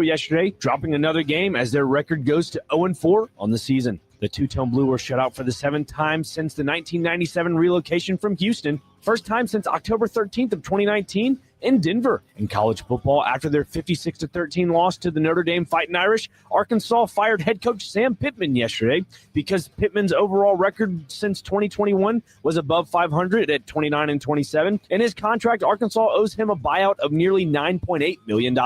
yesterday, dropping another game as their record goes to 0-4 on the season. The Two-Tone Blue were shut out for the 7th time since the 1997 relocation from Houston, first time since October 13th of 2019 in Denver. In college football, after their 56-13 loss to the Notre Dame Fighting Irish, Arkansas fired head coach Sam Pittman yesterday because Pittman's overall record since 2021 was above 500 at 29-27. In his contract, Arkansas owes him a buyout of nearly $9.8 million.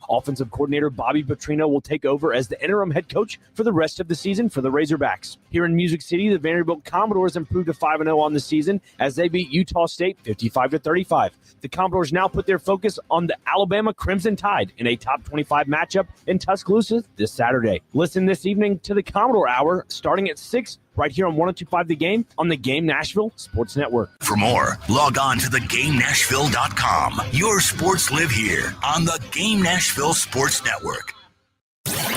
Offensive coordinator Bobby Petrino will take over as the interim head coach for the rest of the season for the Razorbacks. Here in Music City, the Vanderbilt Commodores improved to 5-0 on the season as they beat Utah State 55-35. The Commodores now put their focus on the Alabama Crimson Tide in a top 25 matchup in Tuscaloosa this Saturday. Listen this evening to the Commodore Hour starting at 6 right here on 102.5 The Game on the Game Nashville Sports Network. For more, log on to thegamenashville.com. Your sports live here on the Game Nashville Sports Network.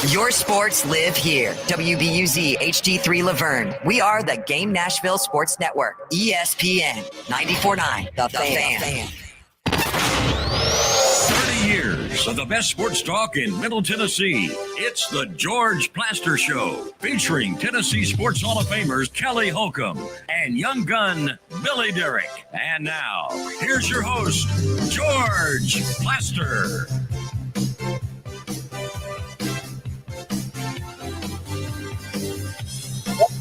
Your sports live here. WBUZ HD3 Laverne. We are the Game Nashville Sports Network. ESPN 94.9. The Fan. 30 years of the best sports talk in Middle Tennessee. It's the George Plaster Show, featuring Tennessee Sports Hall of Famers Kelly Holcomb and young gun Billy Derrick. And now, here's your host, George Plaster.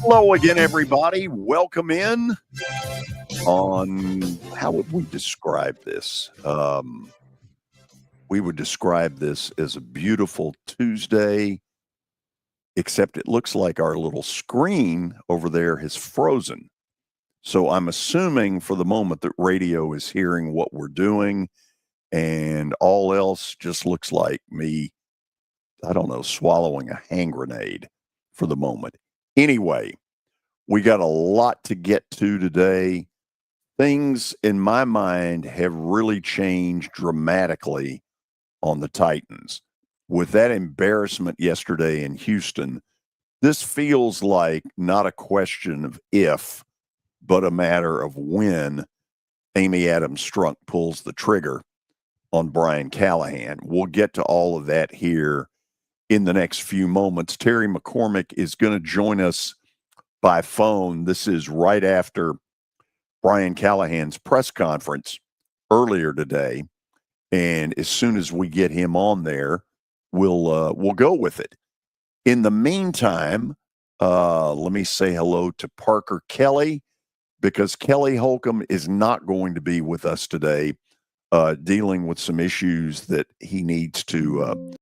Hello again, everybody. Welcome in on, how would we describe this? We would describe this as a beautiful Tuesday, except it looks like our little screen over there has frozen. So I'm assuming for the moment that radio is hearing what we're doing, and all else just looks like me, I don't know, swallowing a hand grenade for the moment. Anyway, we got a lot to get to today. Things in my mind have really changed dramatically on the Titans. With that embarrassment yesterday in Houston, this feels like not a question of if, but a matter of when Amy Adams Strunk pulls the trigger on Brian Callahan. We'll get to all of that here in the next few moments. Terry McCormick is going to join us by phone. This is right after Brian Callahan's press conference earlier today. And as soon as we get him on there, we'll go with it. In the meantime, let me say hello to Parker Kelly, because Kelly Holcomb is not going to be with us today, dealing with some issues that he needs to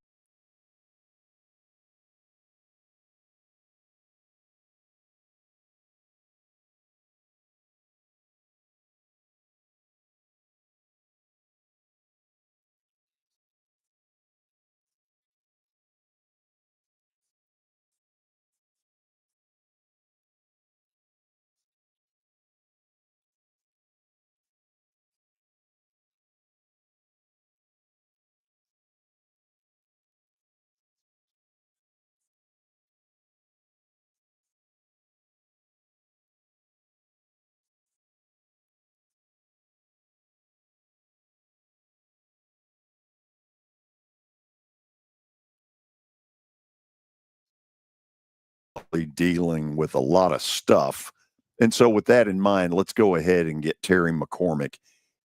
dealing with a lot of stuff. And so with that in mind, let's go ahead and get Terry McCormick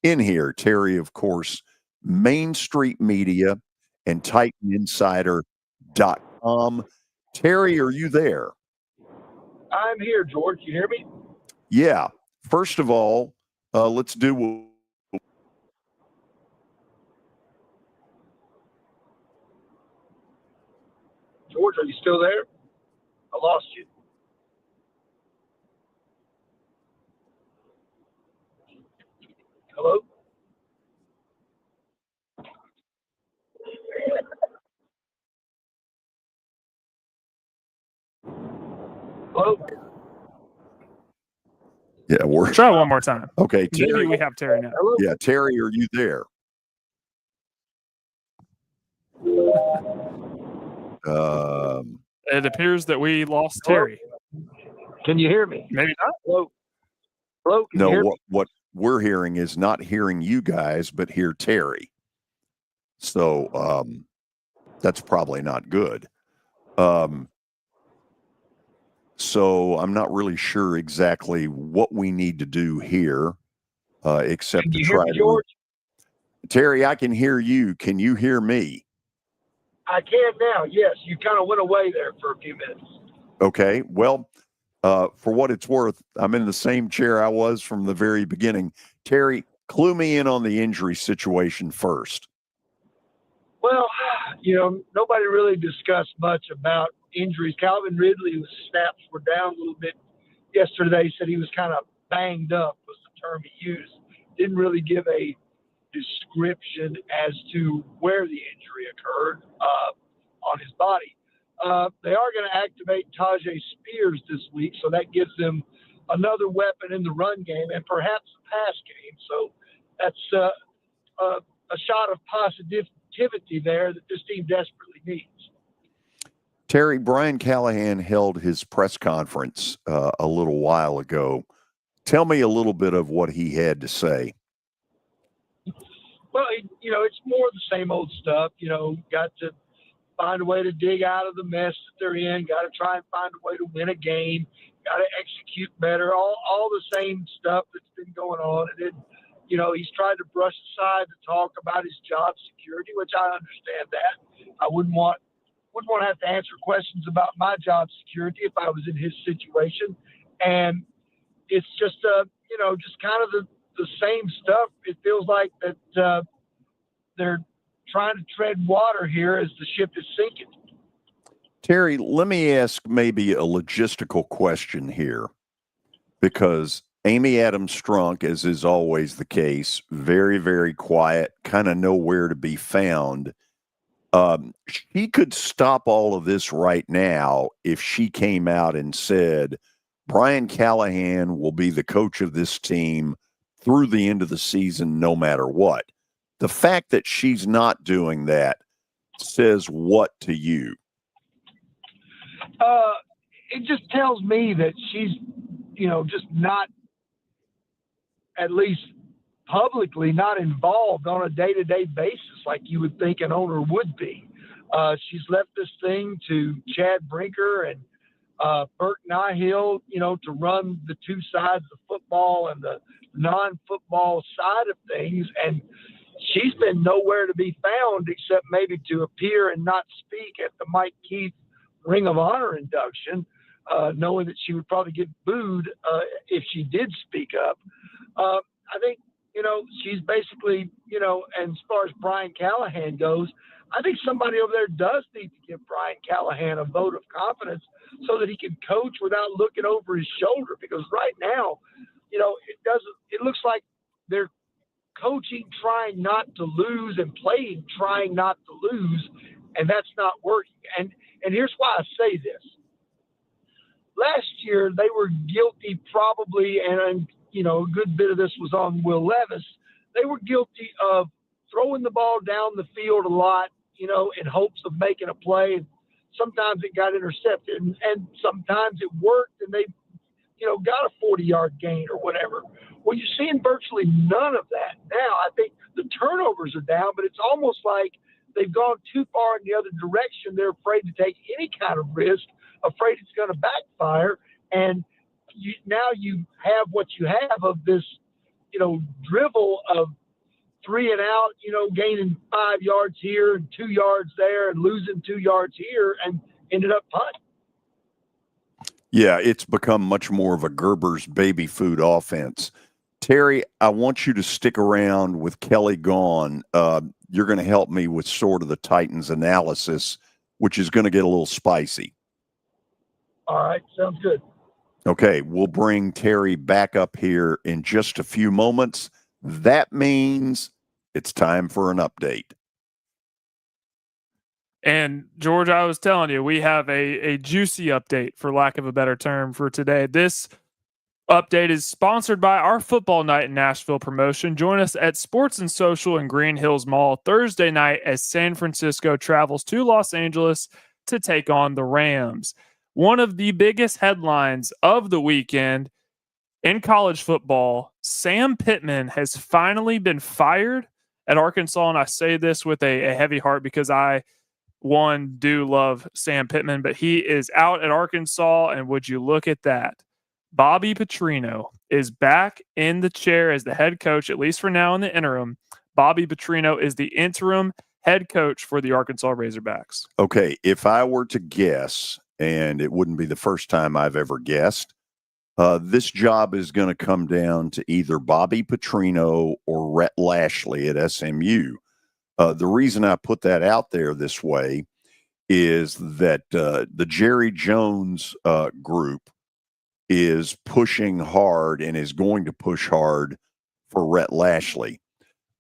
in here. Terry, of course, Main Street Media and TitanInsider.com. Terry, are you there? I'm here, George. You hear me? Yeah. First of all, let's do George, are you still there? I lost you. Hello? Hello? Yeah, we're try one more time. Okay, Terry. Maybe we have Terry now. Hello? Yeah, Terry, are you there? It appears that we lost Hello? Terry. Can you hear me? Maybe not. Hello? Hello? Can you hear No, me? what we're hearing is not hearing you guys, but hear Terry. So That's probably not good. So I'm not really sure exactly what we need to do here, except Can to you hear try me, to. George? Terry, I can hear you. Can you hear me? I can now. Yes, you kind of went away there for a few minutes. Okay. Well, for what it's worth, I'm in the same chair I was from the very beginning. Terry, clue me in on the injury situation first. Well, nobody really discussed much about injuries. Calvin Ridley's snaps were down a little bit yesterday. Said he was kind of banged up was the term he used. Didn't really give a description as to where the injury occurred on his body. They are going to activate Tajay Spears this week, so that gives them another weapon in the run game and perhaps the pass game. So that's a shot of positivity there that this team desperately needs. Terry, Brian Callahan held his press conference a little while ago. Tell me a little bit of what he had to say. Well, it's more of the same old stuff. Got to find a way to dig out of the mess that they're in. Got to try and find a way to win a game. Got to execute better. All the same stuff that's been going on. And then, he's tried to brush aside the talk about his job security, which I understand that. I wouldn't want to have to answer questions about my job security if I was in his situation. And it's just, just kind of the same stuff. It feels like that they're trying to tread water here as the ship is sinking. Terry, let me ask maybe a logistical question here, because Amy Adams Strunk, as is always the case, very, very quiet, kind of nowhere to be found. She could stop all of this right now if she came out and said, Brian Callahan will be the coach of this team through the end of the season, no matter what. The fact that she's not doing that says what to you? It just tells me that she's, just not, at least publicly, not involved on a day-to-day basis like you would think an owner would be. She's left this thing to Chad Brinker and Bert Nyhill, to run the two sides of football and the non-football side of things. And she's been nowhere to be found except maybe to appear and not speak at the Mike Keith Ring of Honor induction, knowing that she would probably get booed if she did speak up. I think, she's basically, and as far as Brian Callahan goes, I think somebody over there does need to give Brian Callahan a vote of confidence so that he can coach without looking over his shoulder. Because right now, it looks like they're coaching trying not to lose and playing trying not to lose, and that's not working. And here's why I say this. Last year, they were guilty probably, and a good bit of this was on Will Levis. They were guilty of throwing the ball down the field a lot, in hopes of making a play. And sometimes it got intercepted, and sometimes it worked, and they, got a 40-yard gain or whatever. Well, you're seeing virtually none of that now. I think the turnovers are down, but it's almost like they've gone too far in the other direction. They're afraid to take any kind of risk, afraid it's going to backfire. And now you have what you have of this, drivel of 3 and out, gaining 5 yards here and 2 yards there and losing 2 yards here and ended up punting. Yeah, it's become much more of a Gerber's baby food offense. Terry, I want you to stick around with Kelly gone. You're going to help me with sort of the Titans analysis, which is going to get a little spicy. All right, sounds good. Okay, we'll bring Terry back up here in just a few moments. That means it's time for an update. And George, I was telling you, we have a juicy update, for lack of a better term, for today. This update is sponsored by our Football Night in Nashville promotion. Join us at Sports and Social in Green Hills Mall Thursday night as San Francisco travels to Los Angeles to take on the Rams. One of the biggest headlines of the weekend in college football, Sam Pittman has finally been fired at Arkansas. And I say this with a heavy heart because I one, do love Sam Pittman, but he is out at Arkansas. And would you look at that? Bobby Petrino is back in the chair as the head coach, at least for now in the interim. Bobby Petrino is the interim head coach for the Arkansas Razorbacks. Okay, if I were to guess, and it wouldn't be the first time I've ever guessed, this job is going to come down to either Bobby Petrino or Rhett Lashley at SMU. The reason I put that out there this way is that the Jerry Jones group is pushing hard and is going to push hard for Rhett Lashley.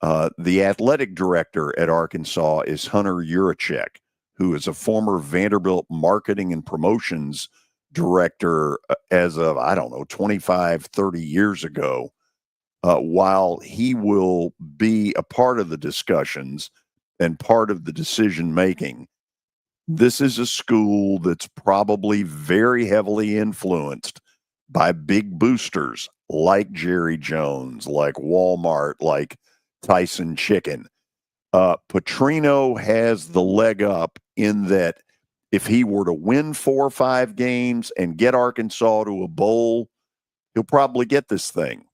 The athletic director at Arkansas is Hunter Yurachek, who is a former Vanderbilt marketing and promotions director as of, 25, 30 years ago. While he will be a part of the discussions and part of the decision making, this is a school that's probably very heavily influenced by big boosters like Jerry Jones, like Walmart, like Tyson Chicken. Petrino has the leg up in that if he were to win 4 or 5 games and get Arkansas to a bowl, he'll probably get this thing.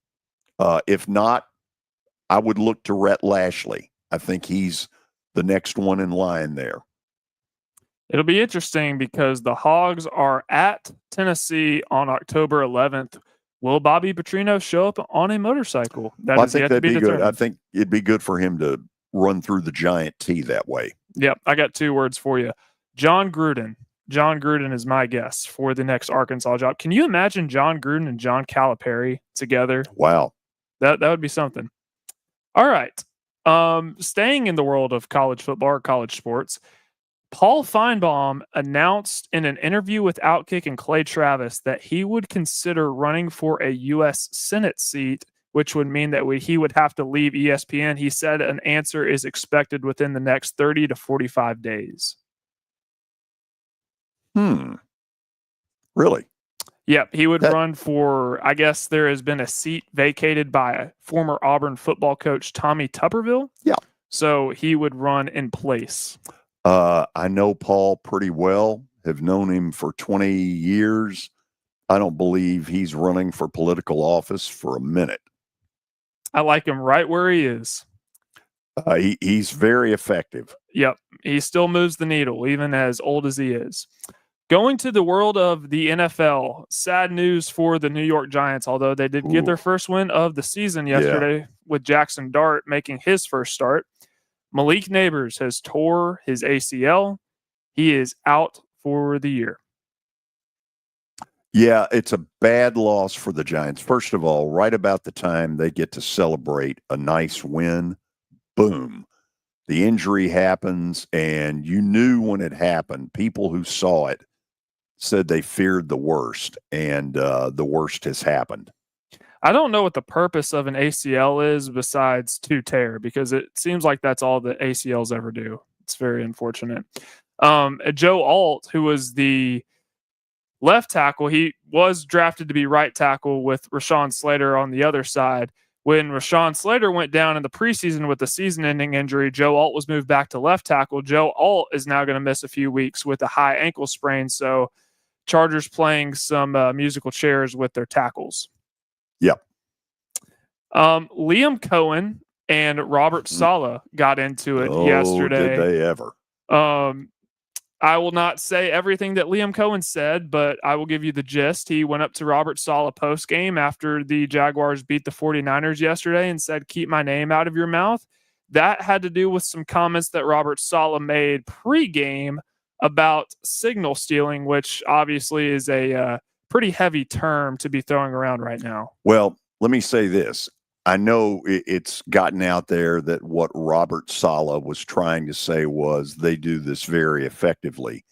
If not, I would look to Rhett Lashley. I think he's the next one in line there. It'll be interesting because the Hogs are at Tennessee on October 11th. Will Bobby Petrino show up on a motorcycle? That is yet to be determined. Good. I think it'd be good for him to run through the giant T that way. Yep, I got 2 words for you. John Gruden. John Gruden is my guess for the next Arkansas job. Can you imagine John Gruden and John Calipari together? Wow. That would be something. All right. Staying in the world of college football or college sports, Paul Feinbaum announced in an interview with Outkick and Clay Travis that he would consider running for a U.S. Senate seat, which would mean that he would have to leave ESPN. He said an answer is expected within the next 30 to 45 days. Really? Yep, he would run for, I guess there has been a seat vacated by former Auburn football coach Tommy Tuberville. Yeah. So he would run in place. I know Paul pretty well, have known him for 20 years. I don't believe he's running for political office for a minute. I like him right where he is. He's very effective. Yep, he still moves the needle, even as old as he is. Going to the world of the NFL, sad news for the New York Giants, although they did get their first win of the season yesterday with Jackson Dart making his first start. Malik Neighbors has tore his ACL. He is out for the year. Yeah, it's a bad loss for the Giants. First of all, right about the time they get to celebrate a nice win, boom, the injury happens, and you knew when it happened. People who saw it said they feared the worst, and the worst has happened. I don't know what the purpose of an ACL is besides to tear, because it seems like that's all the ACLs ever do. It's very unfortunate. Joe Alt, who was the left tackle, he was drafted to be right tackle with Rashawn Slater on the other side. When Rashawn Slater went down in the preseason with a season-ending injury, Joe Alt was moved back to left tackle. Joe Alt is now going to miss a few weeks with a high ankle sprain, so Chargers playing some musical chairs with their tackles. Yep. Liam Cohen and Robert Saleh got into it yesterday. Did they ever? I will not say everything that Liam Cohen said, but I will give you the gist. He went up to Robert Saleh post-game after the Jaguars beat the 49ers yesterday and said, "Keep my name out of your mouth." That had to do with some comments that Robert Saleh made pre-game about signal stealing, which obviously is a pretty heavy term to be throwing around right now. Well, let me say this. I know it's gotten out there that what Robert Saleh was trying to say was they do this very effectively.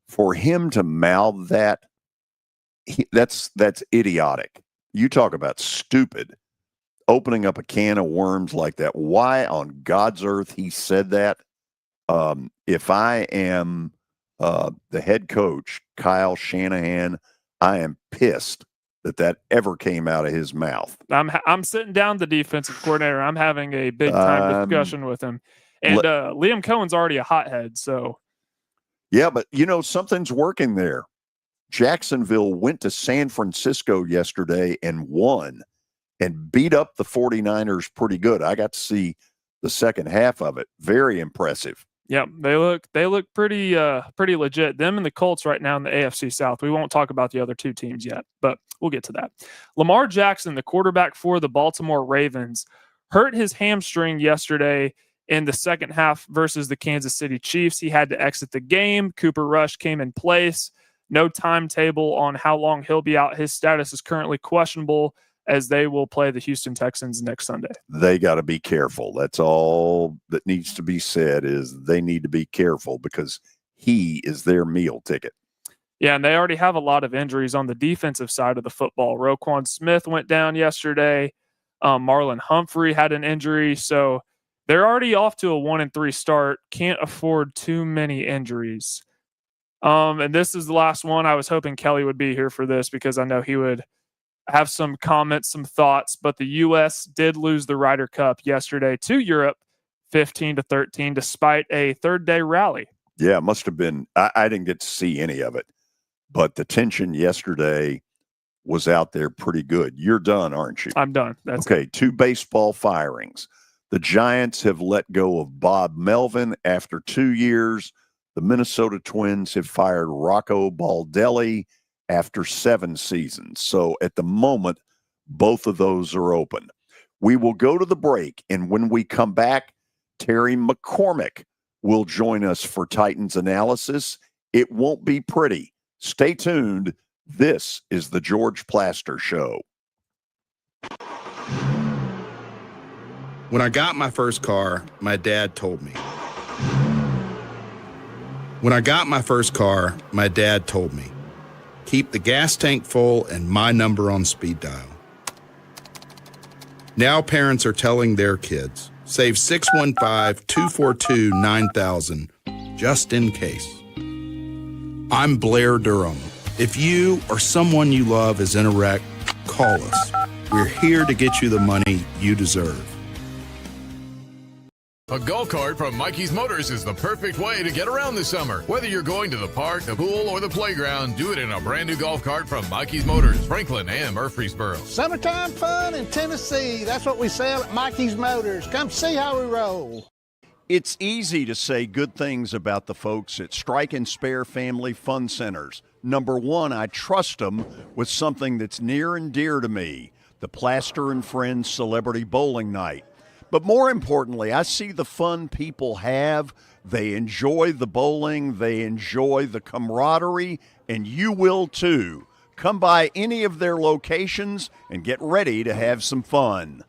For him to mouth that, that's idiotic. You talk about stupid, opening up a can of worms like that. Why on God's earth he said that? If I am the head coach, Kyle Shanahan, I am pissed that ever came out of his mouth. I'm sitting down the defensive coordinator. I'm having a big time discussion with him. And Liam Cohen's already a hothead, so Yeah, but, something's working there. Jacksonville went to San Francisco yesterday and won and beat up the 49ers pretty good. I got to see the second half of it. Very impressive. Yeah, they look pretty legit. Them and the Colts right now in the AFC South. We won't talk about the other two teams yet, but we'll get to that. Lamar Jackson, the quarterback for the Baltimore Ravens, hurt his hamstring yesterday in the second half versus the Kansas City Chiefs. He had to exit the game. Cooper Rush came in place. No timetable on how long he'll be out. His status is currently questionable, as they will play the Houston Texans next Sunday. They got to be careful. That's all that needs to be said, is they need to be careful because he is their meal ticket. Yeah, and they already have a lot of injuries on the defensive side of the football. Roquan Smith went down yesterday. Marlon Humphrey had an injury. So they're already off to a 1-3 start. Can't afford too many injuries. And this is the last one. I was hoping Kelly would be here for this because I know he would have some comments, some thoughts, but the U.S. did lose the Ryder Cup yesterday to Europe 15-13 despite a third-day rally. Yeah, it must have been. I didn't get to see any of it, but the tension yesterday was out there pretty good. You're done, aren't you? I'm done. That's okay. It. 2 baseball firings. The Giants have let go of Bob Melvin after 2 years. The Minnesota Twins have fired Rocco Baldelli after 7 seasons. So at the moment, both of those are open. We will go to the break, and when we come back, Terry McCormick will join us for Titans analysis. It won't be pretty. Stay tuned. This is the George Plaster Show. When I got my first car, my dad told me. Keep the gas tank full and my number on speed dial. Now parents are telling their kids, save 615-242-9000 just in case. I'm Blair Durham. If you or someone you love is in a wreck, call us. We're here to get you the money you deserve. A golf cart from Mikey's Motors is the perfect way to get around this summer. Whether you're going to the park, the pool, or the playground, do it in a brand new golf cart from Mikey's Motors, Franklin and Murfreesboro. Summertime fun in Tennessee. That's what we sell at Mikey's Motors. Come see how we roll. It's easy to say good things about the folks at Strike and Spare Family Fun Centers. Number one, I trust them with something that's near and dear to me, the Plaster and Friends Celebrity Bowling Night. But more importantly, I see the fun people have. They enjoy the bowling. They enjoy the camaraderie, and you will too. Come by any of their locations and get ready to have some fun.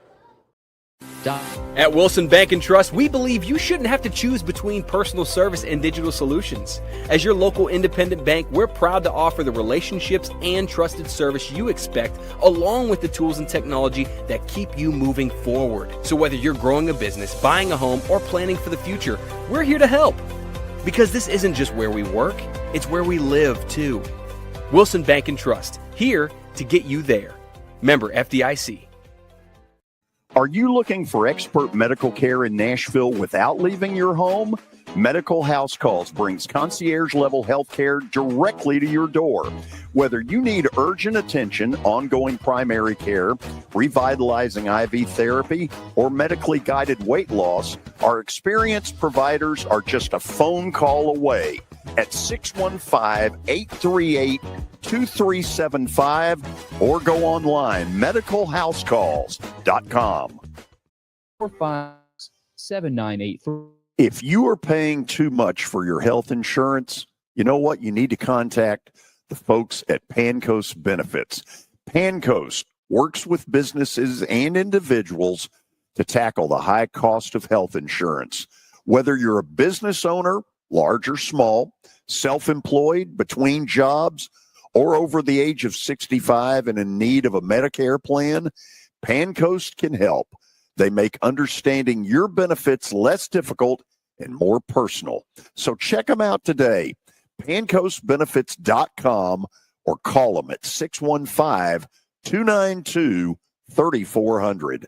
At Wilson Bank and Trust, we believe you shouldn't have to choose between personal service and digital solutions. As your local independent bank, we're proud to offer the relationships and trusted service you expect, along with the tools and technology that keep you moving forward. So whether you're growing a business, buying a home, or planning for the future, we're here to help. Because this isn't just where we work, it's where we live too. Wilson Bank and Trust, here to get you there. Member FDIC. Are you looking for expert medical care in Nashville without leaving your home? Medical House Calls brings concierge-level health care directly to your door. Whether you need urgent attention, ongoing primary care, revitalizing IV therapy, or medically guided weight loss, our experienced providers are just a phone call away at 615-838-2375 or go online, medicalhousecalls.com. 457-983. If you are paying too much for your health insurance, you know what? You need to contact the folks at Pancoast Benefits. Pancoast works with businesses and individuals to tackle the high cost of health insurance. Whether you're a business owner, large or small, self-employed, between jobs, or over the age of 65 and in need of a Medicare plan, Pancoast can help. They make understanding your benefits less difficult and more personal. So check them out today, pancoastbenefits.com, or call them at 615-292-3400.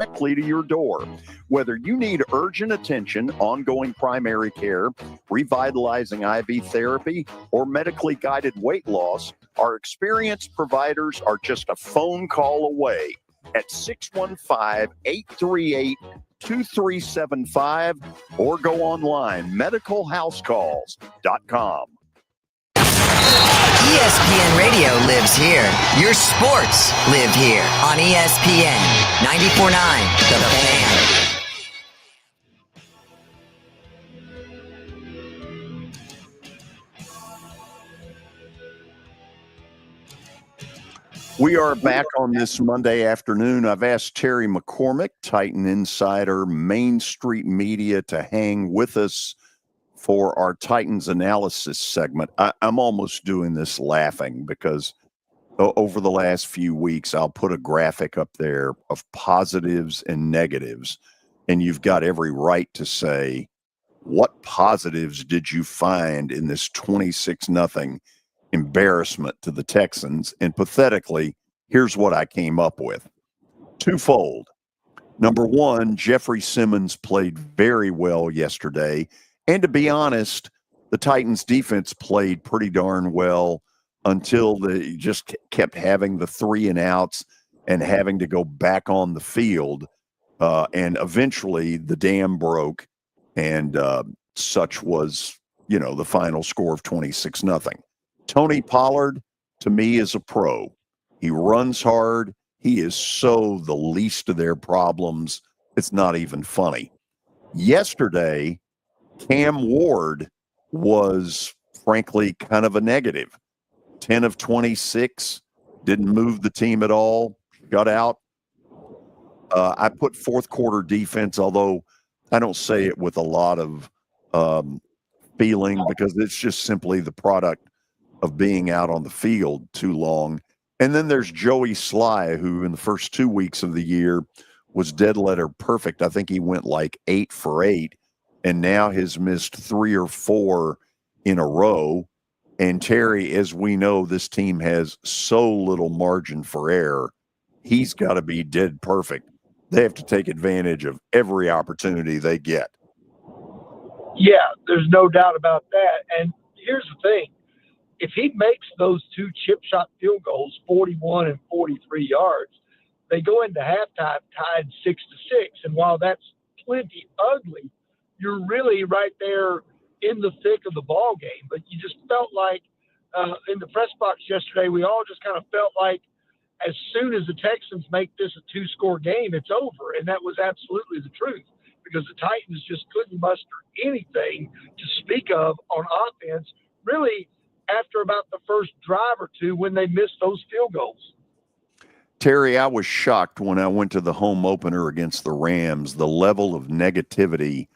directly to your door. Whether you need urgent attention, ongoing primary care, revitalizing IV therapy, or medically guided weight loss, our experienced providers are just a phone call away at 615-838-2375 or go online, medicalhouseCalls.com. ESPN Radio lives here. Your sports live here on ESPN 94.9 The Fan. We are back on this Monday afternoon. I've asked Terry McCormick, Titan Insider, Main Street Media, to hang with us for our Titans analysis segment. I'm almost doing this laughing because over the last few weeks, I'll put a graphic up there of positives and negatives, and you've got every right to say, what positives did you find in this 26-0 embarrassment to the Texans? And pathetically, here's what I came up with. Twofold. Number one, Jeffrey Simmons played very well yesterday. And to be honest, the Titans defense played pretty darn well until they just kept having the 3 and outs and having to go back on the field. And eventually the dam broke, and such was, the final score of 26-0. Tony Pollard, to me, is a pro. He runs hard. He is so the least of their problems. It's not even funny. Yesterday, Cam Ward was, frankly, kind of a negative. 10 of 26, didn't move the team at all, got out. I put fourth quarter defense, although I don't say it with a lot of feeling because it's just simply the product of being out on the field too long. And then there's Joey Sly, who in the first 2 weeks of the year was dead letter perfect. I think he went like 8 for 8, and now has missed 3 or 4 in a row. And Terry, as we know, this team has so little margin for error. He's got to be dead perfect. They have to take advantage of every opportunity they get. Yeah, there's no doubt about that. And here's the thing. If he makes those 2 chip shot field goals, 41 and 43 yards, they go into halftime tied 6-6. And while that's plenty ugly, you're really right there in the thick of the ball game. But you just felt like in the press box yesterday, we all just kind of felt like as soon as the Texans make this a 2-score game, it's over. And that was absolutely the truth, because the Titans just couldn't muster anything to speak of on offense, really, after about the first drive or two when they missed those field goals. Terry, I was shocked when I went to the home opener against the Rams, the level of negativity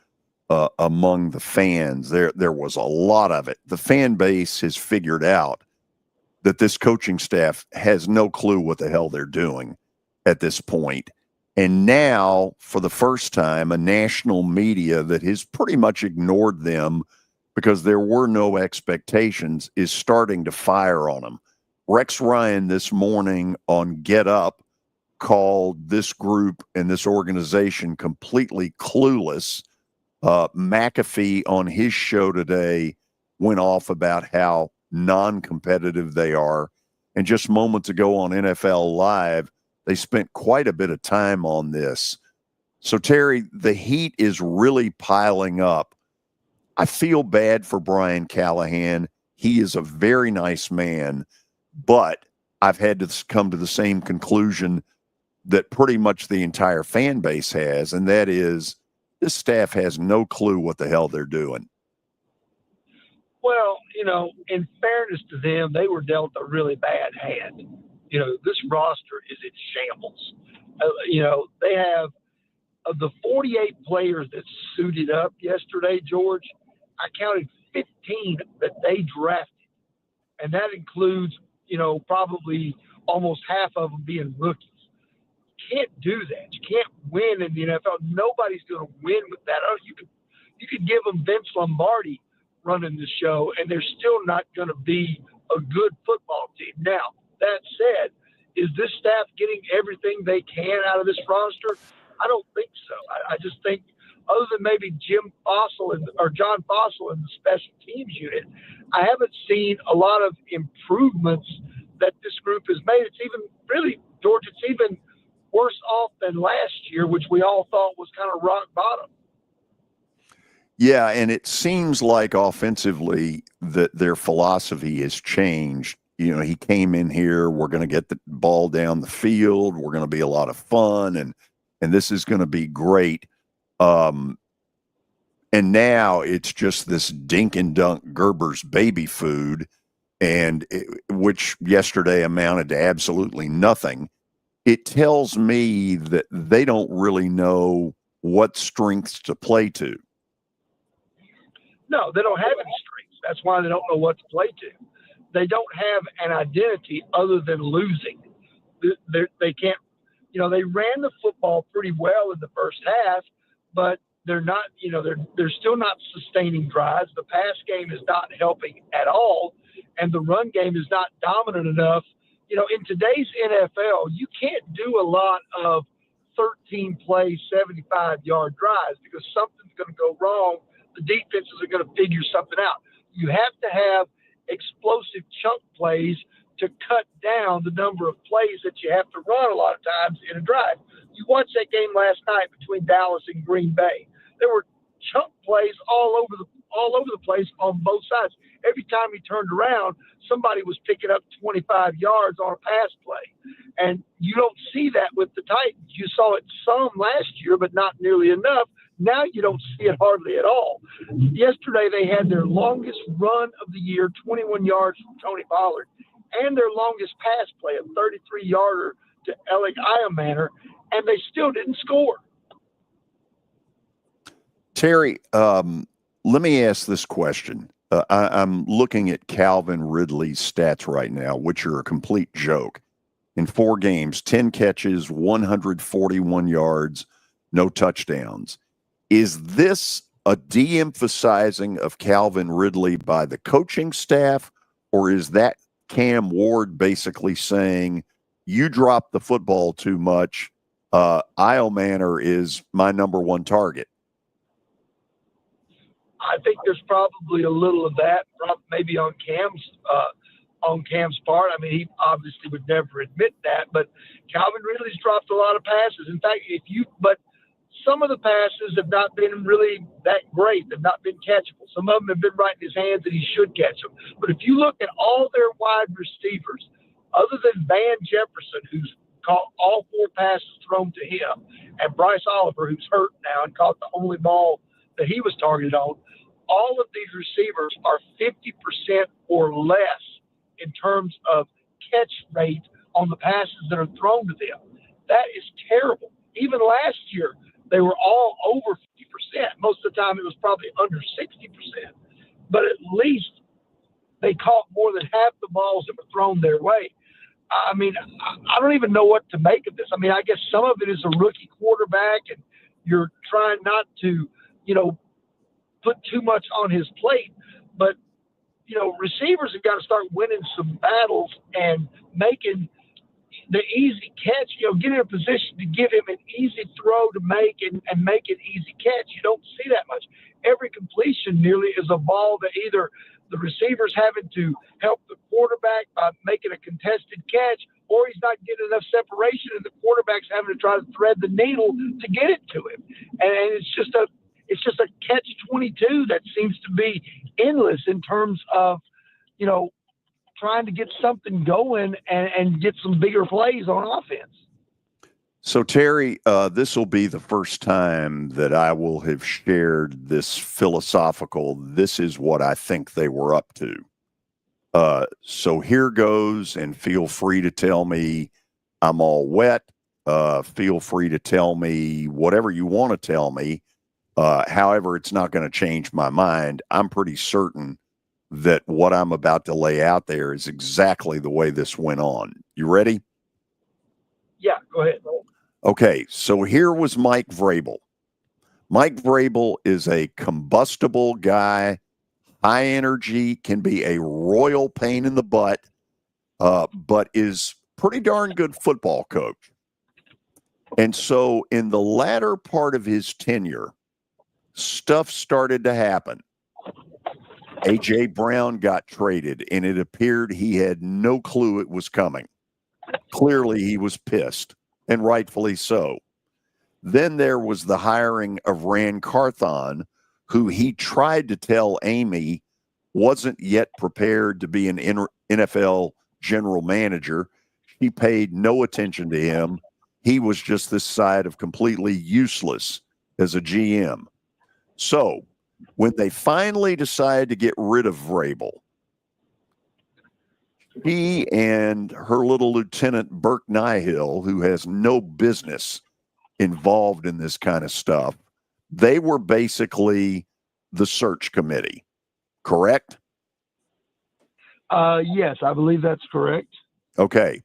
among the fans. There was a lot of it. The fan base has figured out that this coaching staff has no clue what the hell they're doing at this point. And now, for the first time, a national media that has pretty much ignored them because there were no expectations is starting to fire on them. Rex Ryan this morning on Get Up called this group and this organization completely clueless. McAfee on his show today went off about how non-competitive they are. And just moments ago on NFL Live, they spent quite a bit of time on this. So, Terry, the heat is really piling up. I feel bad for Brian Callahan. He is a very nice man, but I've had to come to the same conclusion that pretty much the entire fan base has, and that is this staff has no clue what the hell they're doing. Well, in fairness to them, they were dealt a really bad hand. This roster is in shambles. They have, of the 48 players that suited up yesterday, George, I counted 15 that they drafted. And that includes, probably almost half of them being rookies. You can't do that. You can't win in the NFL. Nobody's going to win with that. You could give them Vince Lombardi running the show, and they're still not going to be a good football team. Now, that said, is this staff getting everything they can out of this roster? I don't think so. I just think, other than maybe John Fossil in the special teams unit, I haven't seen a lot of improvements that this group has made. It's even really, George, it's even worse off than last year, which we all thought was kind of rock bottom. Yeah, and it seems like offensively that their philosophy has changed. You know, he came in here, we're going to get the ball down the field, we're going to be a lot of fun, and this is going to be great. And now it's just this dink and dunk Gerber's baby food, which yesterday amounted to absolutely nothing. It tells me that they don't really know what strengths to play to. No, they don't have any strengths. That's why they don't know what to play to. They don't have an identity other than losing. They can't, they ran the football pretty well in the first half, but they're not, they're still not sustaining drives. The pass game is not helping at all, and the run game is not dominant enough. In today's NFL, you can't do a lot of 13-play, 75-yard drives because something's going to go wrong. The defenses are going to figure something out. You have to have explosive chunk plays to cut down the number of plays that you have to run a lot of times in a drive. You watched that game last night between Dallas and Green Bay. There were chunk plays all over the place on both sides. Every time he turned around, somebody was picking up 25 yards on a pass play. And you don't see that with the Titans. You saw it some last year, but not nearly enough. Now you don't see it hardly at all. Yesterday they had their longest run of the year, 21 yards from Tony Pollard, and their longest pass play, a 33-yarder to Alec Iamaner, and they still didn't score. Terry, let me ask this question. I'm looking at Calvin Ridley's stats right now, which are a complete joke. In 4 games, 10 catches, 141 yards, no touchdowns. Is this a de-emphasizing of Calvin Ridley by the coaching staff, or is that Cam Ward basically saying, you dropped the football too much, Iamaner is my number one target? I think there's probably a little of that, maybe on Cam's part. I mean, he obviously would never admit that, but Calvin Ridley's dropped a lot of passes. In fact, but some of the passes have not been really that great. They've not been catchable. Some of them have been right in his hands and he should catch them. But if you look at all their wide receivers, other than Van Jefferson, who's caught all 4 passes thrown to him, and Bryce Oliver, who's hurt now and caught the only ball that he was targeted on, all of these receivers are 50% or less in terms of catch rate on the passes that are thrown to them. That is terrible. Even last year, they were all over 50%. Most of the time, it was probably under 60%. But at least they caught more than half the balls that were thrown their way. I mean, I don't even know what to make of this. I mean, I guess some of it is a rookie quarterback, and you're trying not to, put too much on his plate. But, receivers have got to start winning some battles and making the easy catch, get in a position to give him an easy throw to make and make an easy catch. You don't see that much. Every completion nearly is a ball that either the receiver's having to help the quarterback by making a contested catch, or he's not getting enough separation and the quarterback's having to try to thread the needle to get it to him. And it's just a catch-22 that seems to be endless in terms of, trying to get something going and get some bigger plays on offense. So, Terry, this will be the first time that I will have shared this philosophical, this is what I think they were up to. So here goes, and feel free to tell me I'm all wet. Feel free to tell me whatever you want to tell me. However, it's not going to change my mind. I'm pretty certain that what I'm about to lay out there is exactly the way this went on. You ready? Yeah, go ahead. Okay, so here was Mike Vrabel. Mike Vrabel is a combustible guy, high energy, can be a royal pain in the butt, but is pretty darn good football coach. And so in the latter part of his tenure, stuff started to happen. A.J. Brown got traded, and it appeared he had no clue it was coming. Clearly, he was pissed, and rightfully so. Then there was the hiring of Rand Carthon, who he tried to tell Amy wasn't yet prepared to be an NFL general manager. She paid no attention to him. He was just this side of completely useless as a GM. So when they finally decided to get rid of Vrabel, she and her little lieutenant, Burke Nihill, who has no business involved in this kind of stuff, they were basically the search committee, correct? Yes, I believe that's correct. Okay.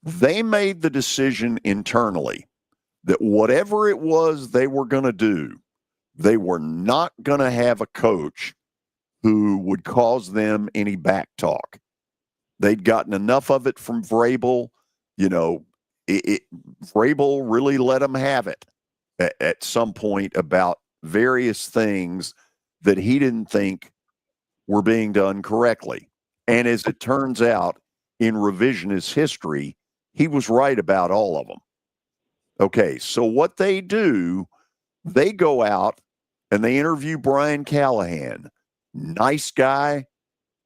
They made the decision internally that whatever it was they were going to do, they were not going to have a coach who would cause them any back talk. They'd gotten enough of it from Vrabel. You know, Vrabel really let them have it at some point about various things that he didn't think were being done correctly. And as it turns out, in revisionist history, he was right about all of them. Okay, so what they do, they go out and they interview Brian Callahan. Nice guy,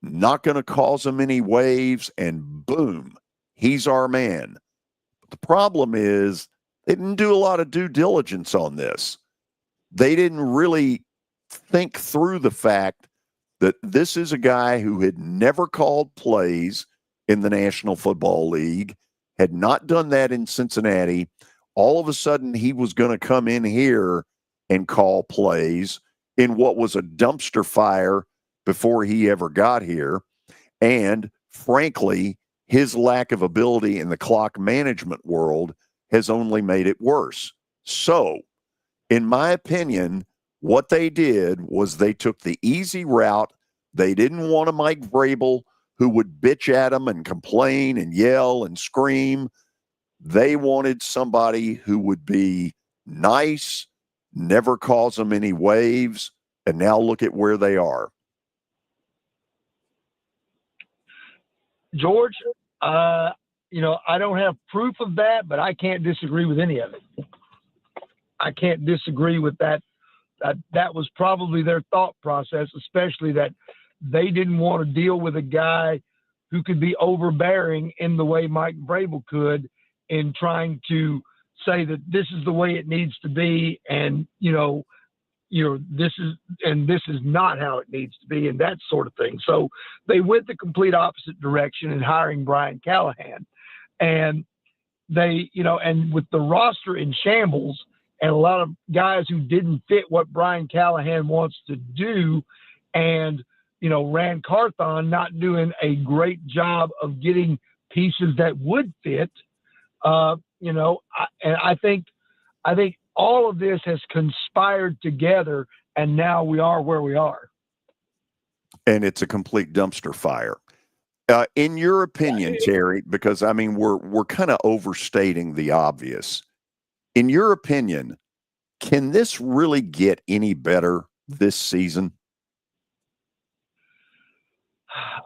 not going to cause him any waves, and boom, he's our man. But the problem is they didn't do a lot of due diligence on this. They didn't really think through the fact that this is a guy who had never called plays in the National Football League, had not done that in Cincinnati. All of a sudden, he was going to come in here and call plays in what was a dumpster fire before he ever got here. And frankly, his lack of ability in the clock management world has only made it worse. So, in my opinion, what they did was they took the easy route. They didn't want a Mike Vrabel who would bitch at them and complain and yell and scream. They wanted somebody who would be nice, never cause them any waves, and now look at where they are. George, I don't have proof of that, but I can't disagree with any of it. I can't disagree with that. That was probably their thought process, especially that they didn't want to deal with a guy who could be overbearing in the way Mike Vrabel could in trying to say that this is the way it needs to be, and this is not how it needs to be, and that sort of thing. So they went the complete opposite direction in hiring Brian Callahan, and they, and with the roster in shambles and a lot of guys who didn't fit what Brian Callahan wants to do, and Rand Carthon not doing a great job of getting pieces that would fit. I think all of this has conspired together, and now we are where we are. And it's a complete dumpster fire. In your opinion, Terry, because we're kind of overstating the obvious. In your opinion, can this really get any better this season?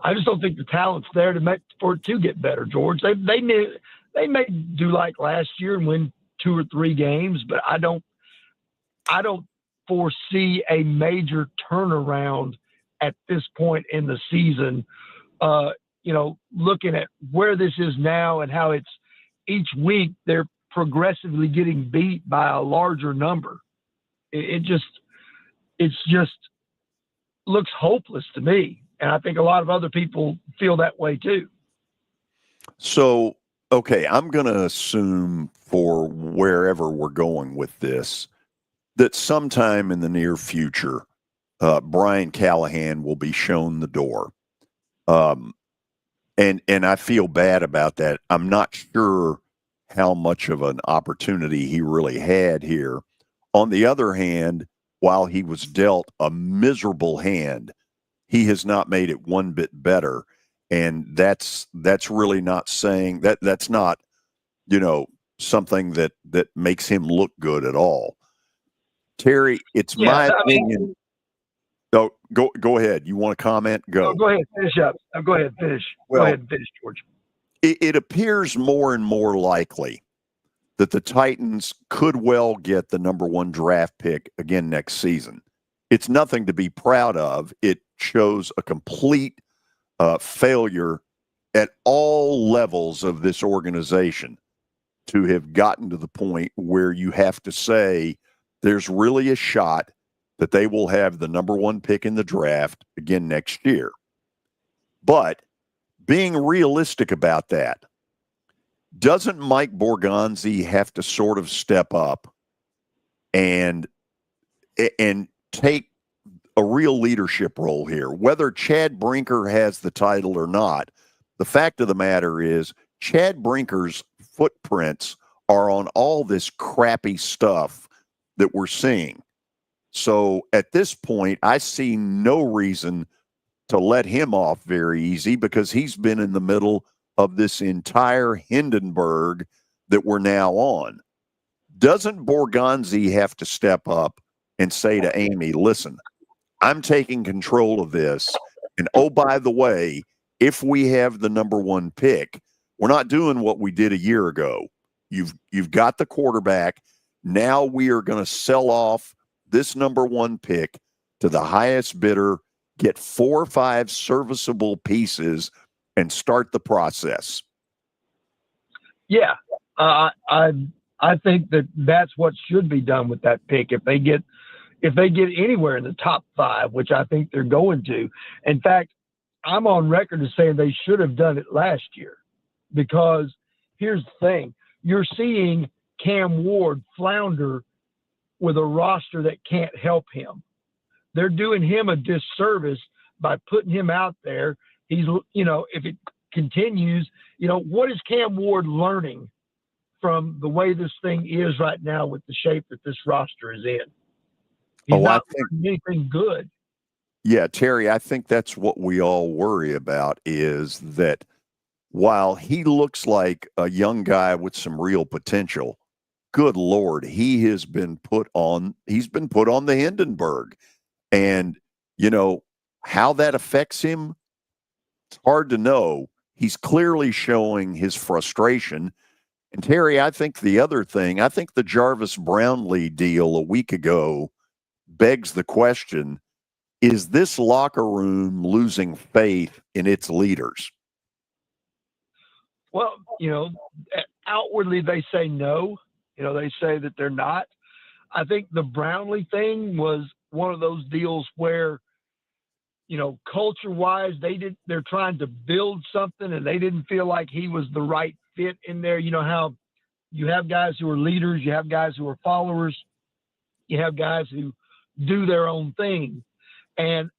I just don't think the talent's there for it to get better, George. They may do like last year and win 2 or 3 games, but I don't foresee a major turnaround at this point in the season. Looking at where this is now and how it's each week, they're progressively getting beat by a larger number. It just looks hopeless to me. And I think a lot of other people feel that way too. So, okay, I'm going to assume for wherever we're going with this, that sometime in the near future, Brian Callahan will be shown the door. And I feel bad about that. I'm not sure how much of an opportunity he really had here. On the other hand, while he was dealt a miserable hand, he has not made it one bit better. And that's really not saying that's not, something that makes him look good at all. Terry, it's my opinion. Oh, go ahead. You want to comment? Go. No, go ahead. Finish up. No, go ahead. Finish. Well, go ahead and finish, George. It appears more and more likely that the Titans could well get the number 1 draft pick again next season. It's nothing to be proud of. It shows a complete failure at all levels of this organization to have gotten to the point where you have to say there's really a shot that they will have the number 1 pick in the draft again next year. But being realistic about that, doesn't Mike Borgonzi have to sort of step up and take a real leadership role here? Whether Chad Brinker has the title or not, the fact of the matter is Chad Brinker's footprints are on all this crappy stuff that we're seeing. So at this point, I see no reason to let him off very easy because he's been in the middle of this entire Hindenburg that we're now on. Doesn't Borgonzi have to step up and say to Amy, listen, I'm taking control of this. And oh, by the way, if we have the number 1 pick, we're not doing what we did a year ago. You've got the quarterback. Now we are going to sell off this number 1 pick to the highest bidder, get 4 or 5 serviceable pieces, and start the process. Yeah, I think that's what should be done with that pick. If they get anywhere in the top 5, which I think they're going to. In fact, I'm on record as saying they should have done it last year, because here's the thing: you're seeing Cam Ward flounder with a roster that can't help him. They're doing him a disservice by putting him out there. He's, if it continues, what is Cam Ward learning from the way this thing is right now with the shape that this roster is in? He's not learning anything good. Yeah, Terry, I think that's what we all worry about, is that while he looks like a young guy with some real potential, good Lord, he's been put on the Hindenburg. And, how that affects him, it's hard to know. He's clearly showing his frustration. And Terry, I think the Jarvis Brownlee deal a week ago begs the question, is this locker room losing faith in its leaders? Well, outwardly they say no. They say that they're not. I think the Brownlee thing was one of those deals where, culture-wise, they're trying to build something and they didn't feel like he was the right fit in there. You know how you have guys who are leaders, you have guys who are followers, you have guys who do their own thing. And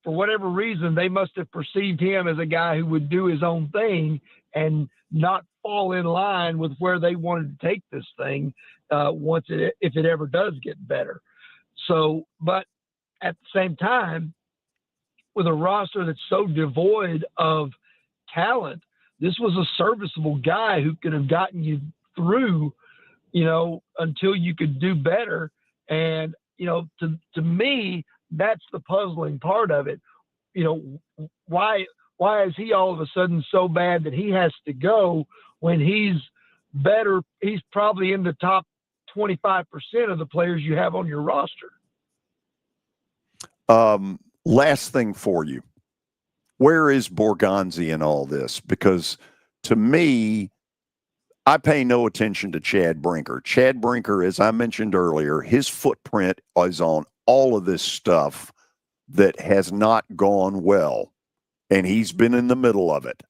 for whatever reason, they must have perceived him as a guy who would do his own thing and not fall in line with where they wanted to take this thing if it ever does get better. So, but at the same time, with a roster that's so devoid of talent, this was a serviceable guy who could have gotten you through, until you could do better. And, to me, that's the puzzling part of it. Why is he all of a sudden so bad that he has to go when he's better? He's probably in the top 25% of the players you have on your roster. Last thing for you. Where is Borgonzi in all this? Because to me, I pay no attention to Chad Brinker. Chad Brinker, as I mentioned earlier, his footprint is on all of this stuff that has not gone well, and he's been in the middle of it.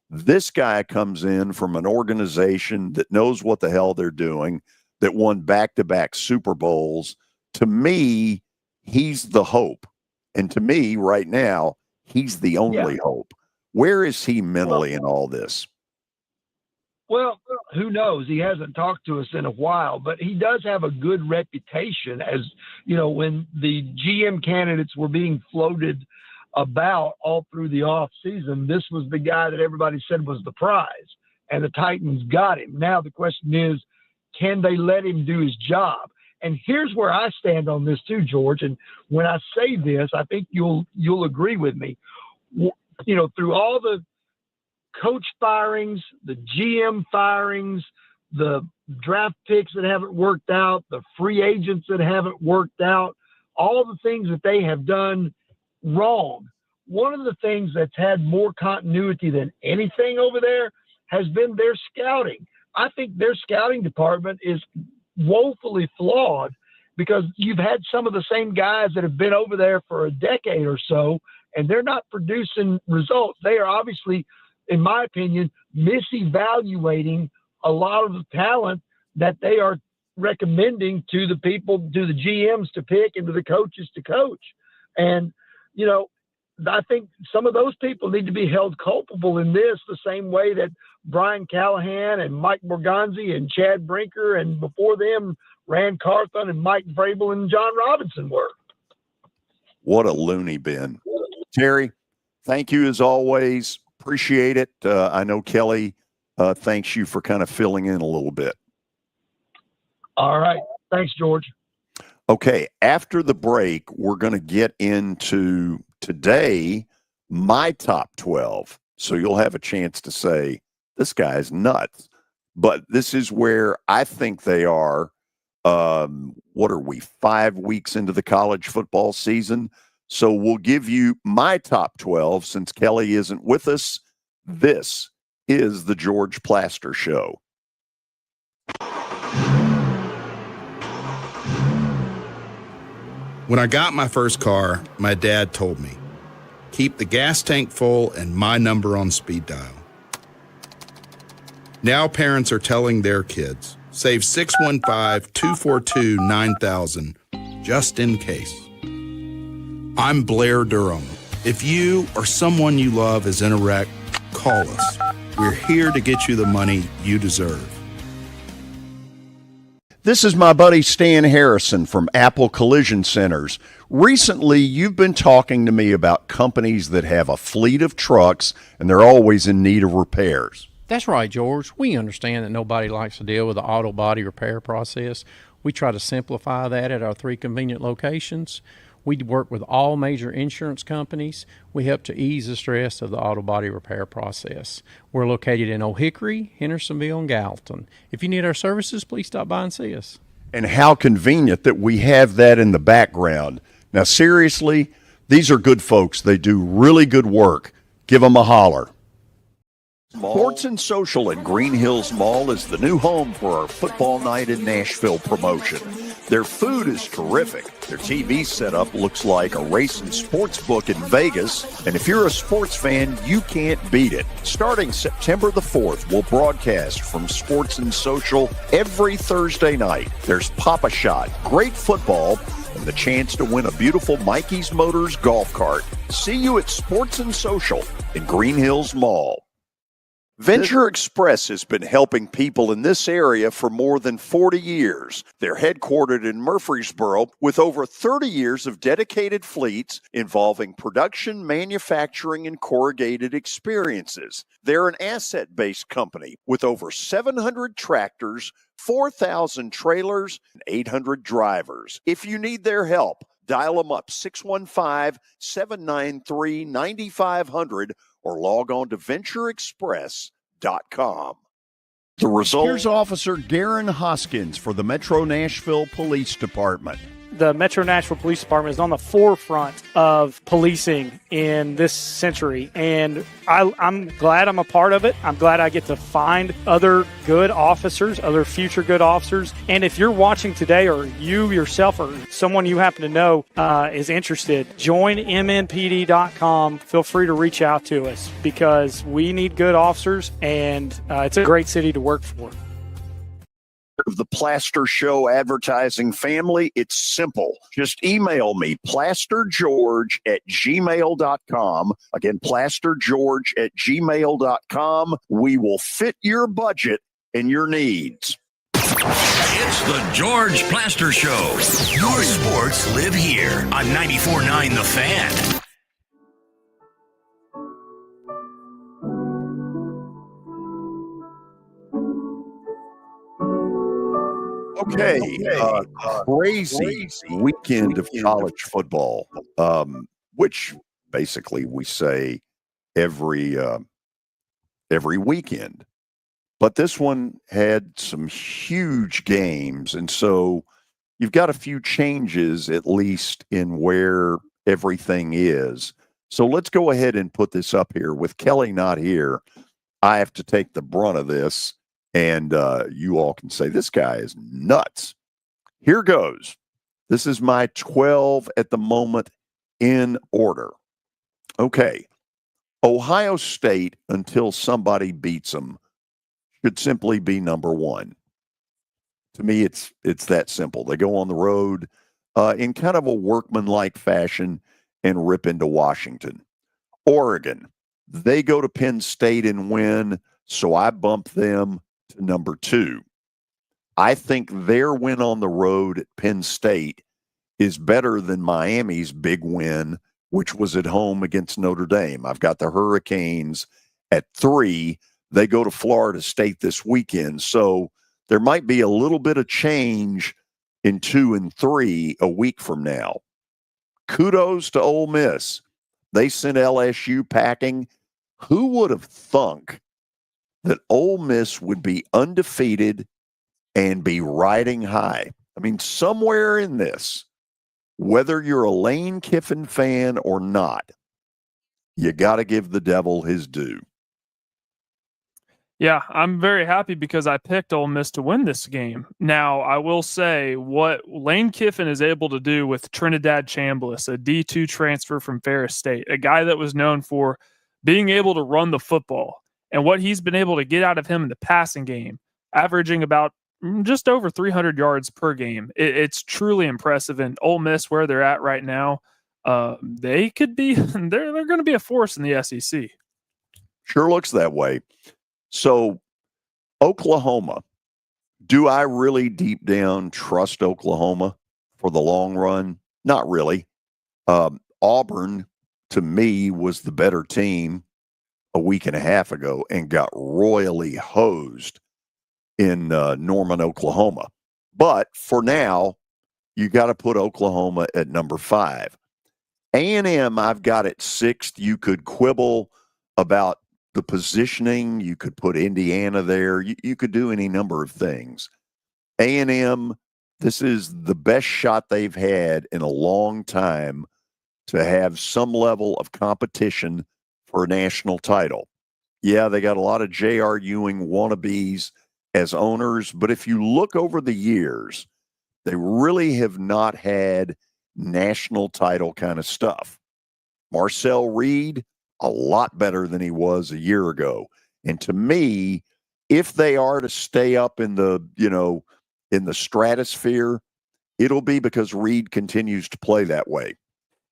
This guy comes in from an organization that knows what the hell they're doing, that won back-to-back Super Bowls. To me, he's the hope. And to me, right now, he's the only hope. Where is he mentally in all this? Well, who knows? He hasn't talked to us in a while, but he does have a good reputation. As when the GM candidates were being floated about all through the off season, this was the guy that everybody said was the prize, and the Titans got him. Now the question is, can they let him do his job? And here's where I stand on this too, George. And when I say this, I think you'll agree with me. You know, through all the coach firings, the GM firings, the draft picks that haven't worked out, the free agents that haven't worked out, all the things that they have done wrong. One of the things that's had more continuity than anything over there has been their scouting. I think their scouting department is woefully flawed because you've had some of the same guys that have been over there for a decade or so, and they're not producing results. They are obviously, in my opinion, misevaluating a lot of the talent that they are recommending to the people, to the GMs to pick and to the coaches to coach. And, you know, I think some of those people need to be held culpable in this the same way that Brian Callahan and Mike Morganzi and Chad Brinker and before them Rand Carthon and Mike Vrabel and John Robinson were. What a loony bin. Terry, thank you as always. Appreciate it. I know Kelly thanks you for kind of filling in a little bit. All right. Thanks, George. Okay. After the break, we're going to get into today my top 12. So you'll have a chance to say, this guy's nuts. But this is where I think they are. What are we, 5 weeks into the college football season? So we'll give you my top 12 since Kelly isn't with us. This is the George Plaster Show. When I got my first car, my dad told me, keep the gas tank full and my number on speed dial. Now parents are telling their kids, save 615-242-9000 just in case. I'm Blair Durham. If you or someone you love is in a wreck, call us. We're here to get you the money you deserve. This is my buddy Stan Harrison from Apple Collision Centers. Recently, you've been talking to me about companies that have a fleet of trucks and they're always in need of repairs. That's right, George. We understand that nobody likes to deal with the auto body repair process. We try to simplify that at our 3 convenient locations. We work with all major insurance companies. We help to ease the stress of the auto body repair process. We're located in O'Hickory, Hendersonville, and Gallatin. If you need our services, please stop by and see us. And how convenient that we have that in the background. Now, seriously, these are good folks. They do really good work. Give them a holler. Sports and Social at Green Hills Mall is the new home for our Football Night in Nashville promotion. Their food is terrific. Their TV setup looks like a racing sports book in Vegas. And if you're a sports fan, you can't beat it. Starting September the 4th, we'll broadcast from Sports and Social every Thursday night. There's Pop-A-Shot, great football, and the chance to win a beautiful Mikey's Motors golf cart. See you at Sports and Social in Green Hills Mall. Venture Express has been helping people in this area for more than 40 years. They're headquartered in Murfreesboro with over 30 years of dedicated fleets involving production, manufacturing, and corrugated experiences. They're an asset-based company with over 700 tractors, 4,000 trailers, and 800 drivers. If you need their help, dial them up 615-793-9500 or log on to ventureexpress.com. The result. Here's Officer Darren Hoskins for the Metro Nashville Police Department. The Metro Nashville Police Department is on the forefront of policing in this century, and I'm glad I'm a part of it. I'm glad I get to find other good officers, other future good officers. And if you're watching today, or you yourself or someone you happen to know is interested, join MNPD.com. Feel free to reach out to us because we need good officers, and it's a great city to work for. Of the Plaster Show advertising family, it's simple. Just email me, plastergeorge@gmail.com. Again, plastergeorge@gmail.com. We will fit your budget and your needs. It's the George Plaster Show. Your sports live here on 94.9 The Fan. Okay, crazy weekend of college football, which basically we say every weekend. But this one had some huge games, and so you've got a few changes at least in where everything is. So let's go ahead and put this up here. With Kelly not here, I have to take the brunt of this, and you all can say this guy is nuts. Here goes. This is my 12 at the moment in order. Okay. Ohio State, until somebody beats them, should simply be number one. To me, it's that simple. They go on the road in kind of a workmanlike fashion and rip into Washington. Oregon, they go to Penn State and win, so I bump them to number two. I think their win on the road at Penn State is better than Miami's big win, which was at home against Notre Dame. I've got the Hurricanes at 3. They go to Florida State this weekend. So there might be a little bit of change in 2 and 3 a week from now. Kudos to Ole Miss. They sent LSU packing. Who would have thunk that Ole Miss would be undefeated and be riding high? I mean, somewhere in this, whether you're a Lane Kiffin fan or not, you got to give the devil his due. Yeah, I'm very happy because I picked Ole Miss to win this game. Now, I will say what Lane Kiffin is able to do with Trinidad Chambliss, a D2 transfer from Ferris State, a guy that was known for being able to run the football, and what he's been able to get out of him in the passing game, averaging about just over 300 yards per game. It's truly impressive. And Ole Miss, where they're at right now, they could be they're going to be a force in the SEC. Sure looks that way. So, Oklahoma, do I really deep down trust Oklahoma for the long run? Not really. Auburn, to me, was the better team a week and a half ago and got royally hosed in Norman, Oklahoma. But for now, you got to put Oklahoma at number 5. A&M, I've got at 6th. You could quibble about the positioning. You could put Indiana there. You could do any number of things. A&M, this is the best shot they've had in a long time to have some level of competition for a national title. Yeah, they got a lot of J.R. Ewing wannabes as owners, but if you look over the years, they really have not had national title kind of stuff. Marcel Reed, a lot better than he was a year ago. And to me, if they are to stay up in the, in the stratosphere, it'll be because Reed continues to play that way.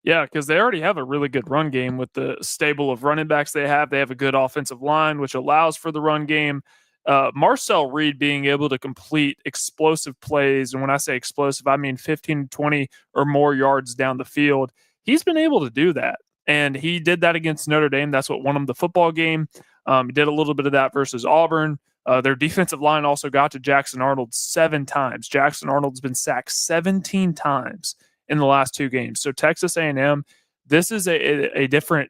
Yeah, because they already have a really good run game with the stable of running backs they have. They have a good offensive line, which allows for the run game. Marcel Reed being able to complete explosive plays, and when I say explosive, I mean 15, 20 or more yards down the field. He's been able to do that, and he did that against Notre Dame. That's what won him the football game. He did a little bit of that versus Auburn. Their defensive line also got to Jackson Arnold 7 times. Jackson Arnold's been sacked 17 times in the last 2 games. So Texas A&M, this is a different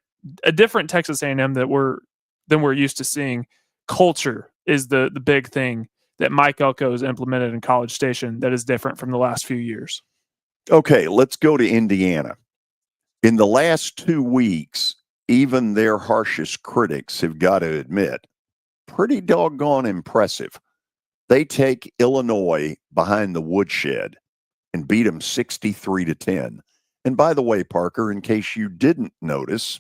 Texas A&M than we're used to seeing. Culture is the big thing that Mike Elko has implemented in College Station that is different from the last few years. Okay, let's go to Indiana. In the last 2 weeks, even their harshest critics have got to admit, pretty doggone impressive. They take Illinois behind the woodshed and beat them 63-10. And by the way, Parker, in case you didn't notice,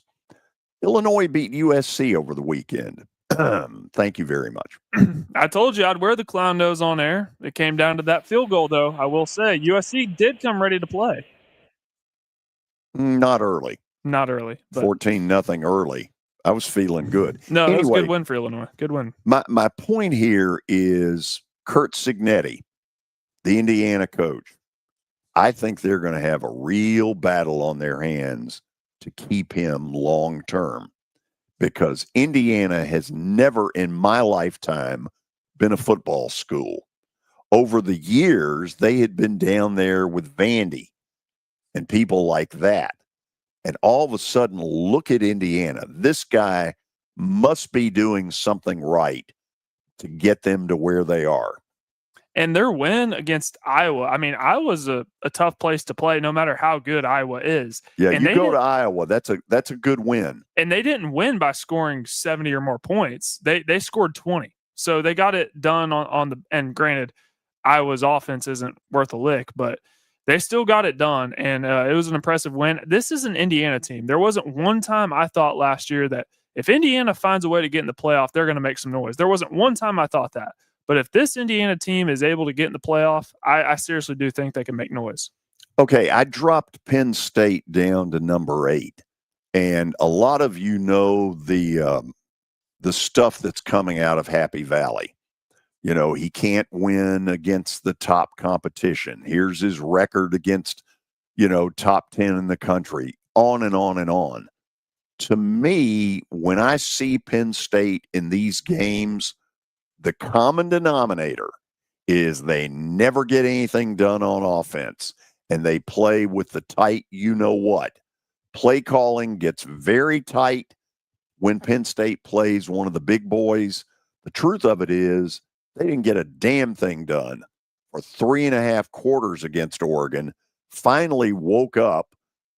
Illinois beat USC over the weekend. Thank you very much. I told you I'd wear the clown nose on air. It came down to that field goal, though. I will say USC did come ready to play. Not early. Not early. 14-0 early. I was feeling good. No, anyway, it was a good win for Illinois. Good win. My point here is Kurt Cignetti, the Indiana coach. I think they're going to have a real battle on their hands to keep him long term, because Indiana has never in my lifetime been a football school. over the years, they had been down there with Vandy and people like that. And all of a sudden, look at Indiana. This guy must be doing something right to get them to where they are. And their win against Iowa, I mean, Iowa's a tough place to play no matter how good Iowa is. Yeah, and you go to Iowa, that's a good win. And they didn't win by scoring 70 or more points. They scored 20. So they got it done on the – and granted, Iowa's offense isn't worth a lick, but they still got it done, and it was an impressive win. This is an Indiana team. There wasn't one time I thought last year that if Indiana finds a way to get in the playoff, they're going to make some noise. There wasn't one time I thought that. But if this Indiana team is able to get in the playoff, I seriously do think they can make noise. Okay, I dropped Penn State down to number 8, and a lot of you know the stuff that's coming out of Happy Valley. You know, he can't win against the top competition. Here's his record against, top 10 in the country, on and on and on. To me, when I see Penn State in these games, the common denominator is they never get anything done on offense, and they play with the tight you-know-what. Play calling gets very tight when Penn State plays one of the big boys. The truth of it is they didn't get a damn thing done for 3.5 quarters against Oregon, finally woke up,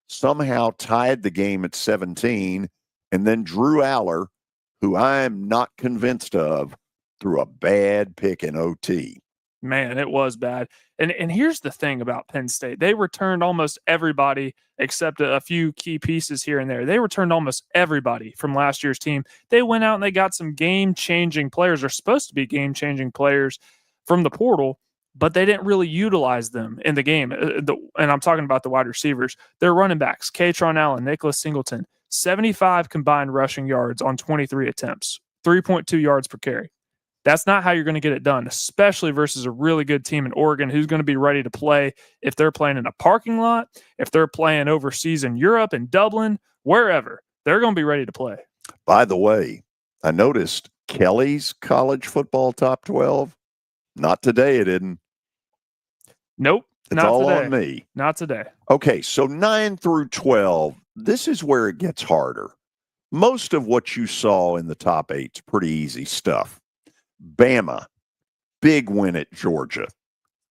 somehow tied the game at 17, and then Drew Aller, who I am not convinced of, threw a bad pick in OT. Man, it was bad. And here's the thing about Penn State. They returned almost everybody except a few key pieces here and there. They returned almost everybody from last year's team. They went out and they got some game-changing players, or supposed to be game-changing players from the portal, but they didn't really utilize them in the game. And I'm talking about the wide receivers. Their running backs, Katron Allen, Nicholas Singleton, 75 combined rushing yards on 23 attempts, 3.2 yards per carry. That's not how you're going to get it done, especially versus a really good team in Oregon who's going to be ready to play if they're playing in a parking lot, if they're playing overseas in Europe, in Dublin, wherever. They're going to be ready to play. By the way, I noticed Kelly's college football top 12. Not today, it didn't. Nope. It's not all today. on me. Not today. Okay, so 9 through 12, this is where it gets harder. Most of what you saw in the top 8 is pretty easy stuff. Bama, big win at Georgia.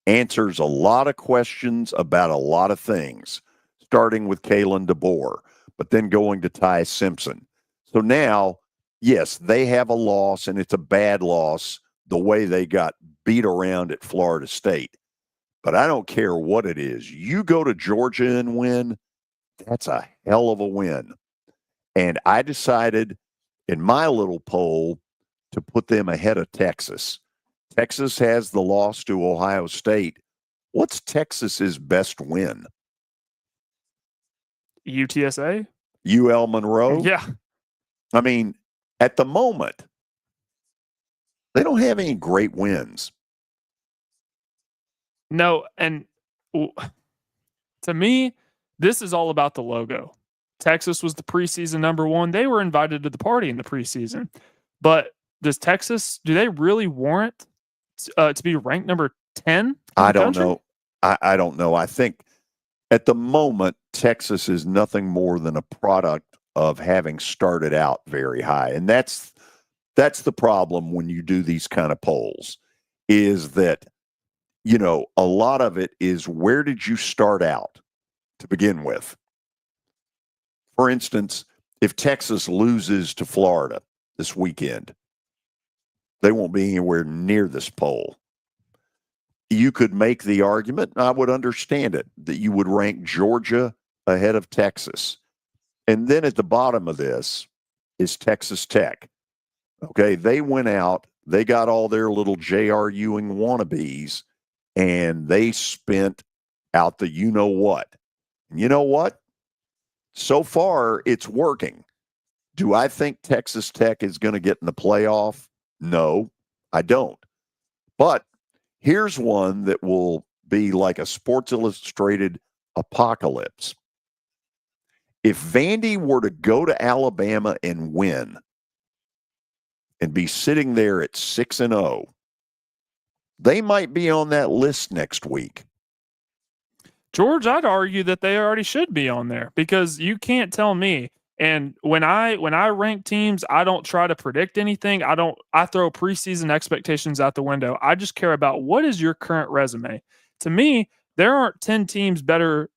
Answers a lot of questions about a lot of things, starting with Kalen DeBoer, but then going to Ty Simpson. So now, yes, they have a loss, and it's a bad loss the way they got beat around at Florida State. But I don't care what it is. You go to Georgia and win, that's a hell of a win. And I decided in my little poll to put them ahead of Texas. Texas has the loss to Ohio State. What's Texas's best win? UTSA? UL Monroe? Yeah. I mean, at the moment, they don't have any great wins. No, and to me, this is all about the logo. Texas was the preseason number 1. They were invited to the party in the preseason. But does Texas, do they really warrant to be ranked number 10? I don't know. I don't know. I think at the moment, Texas is nothing more than a product of having started out very high. And that's the problem when you do these kind of polls, is that, a lot of it is, where did you start out to begin with? For instance, if Texas loses to Florida this weekend, they won't be anywhere near this poll. You could make the argument, I would understand it, that you would rank Georgia ahead of Texas. And then at the bottom of this is Texas Tech. Okay, they went out, they got all their little J.R. Ewing wannabes, and they spent out the you-know-what. And you know what? So far, it's working. Do I think Texas Tech is going to get in the playoff? No, I don't. But here's one that will be like a Sports Illustrated apocalypse. If Vandy were to go to Alabama and win and be sitting there at 6-0, they might be on that list next week. George, I'd argue that they already should be on there because you can't tell me. And when I rank teams, I don't try to predict anything. I throw preseason expectations out the window. I just care about what is your current resume. To me, there aren't 10 teams better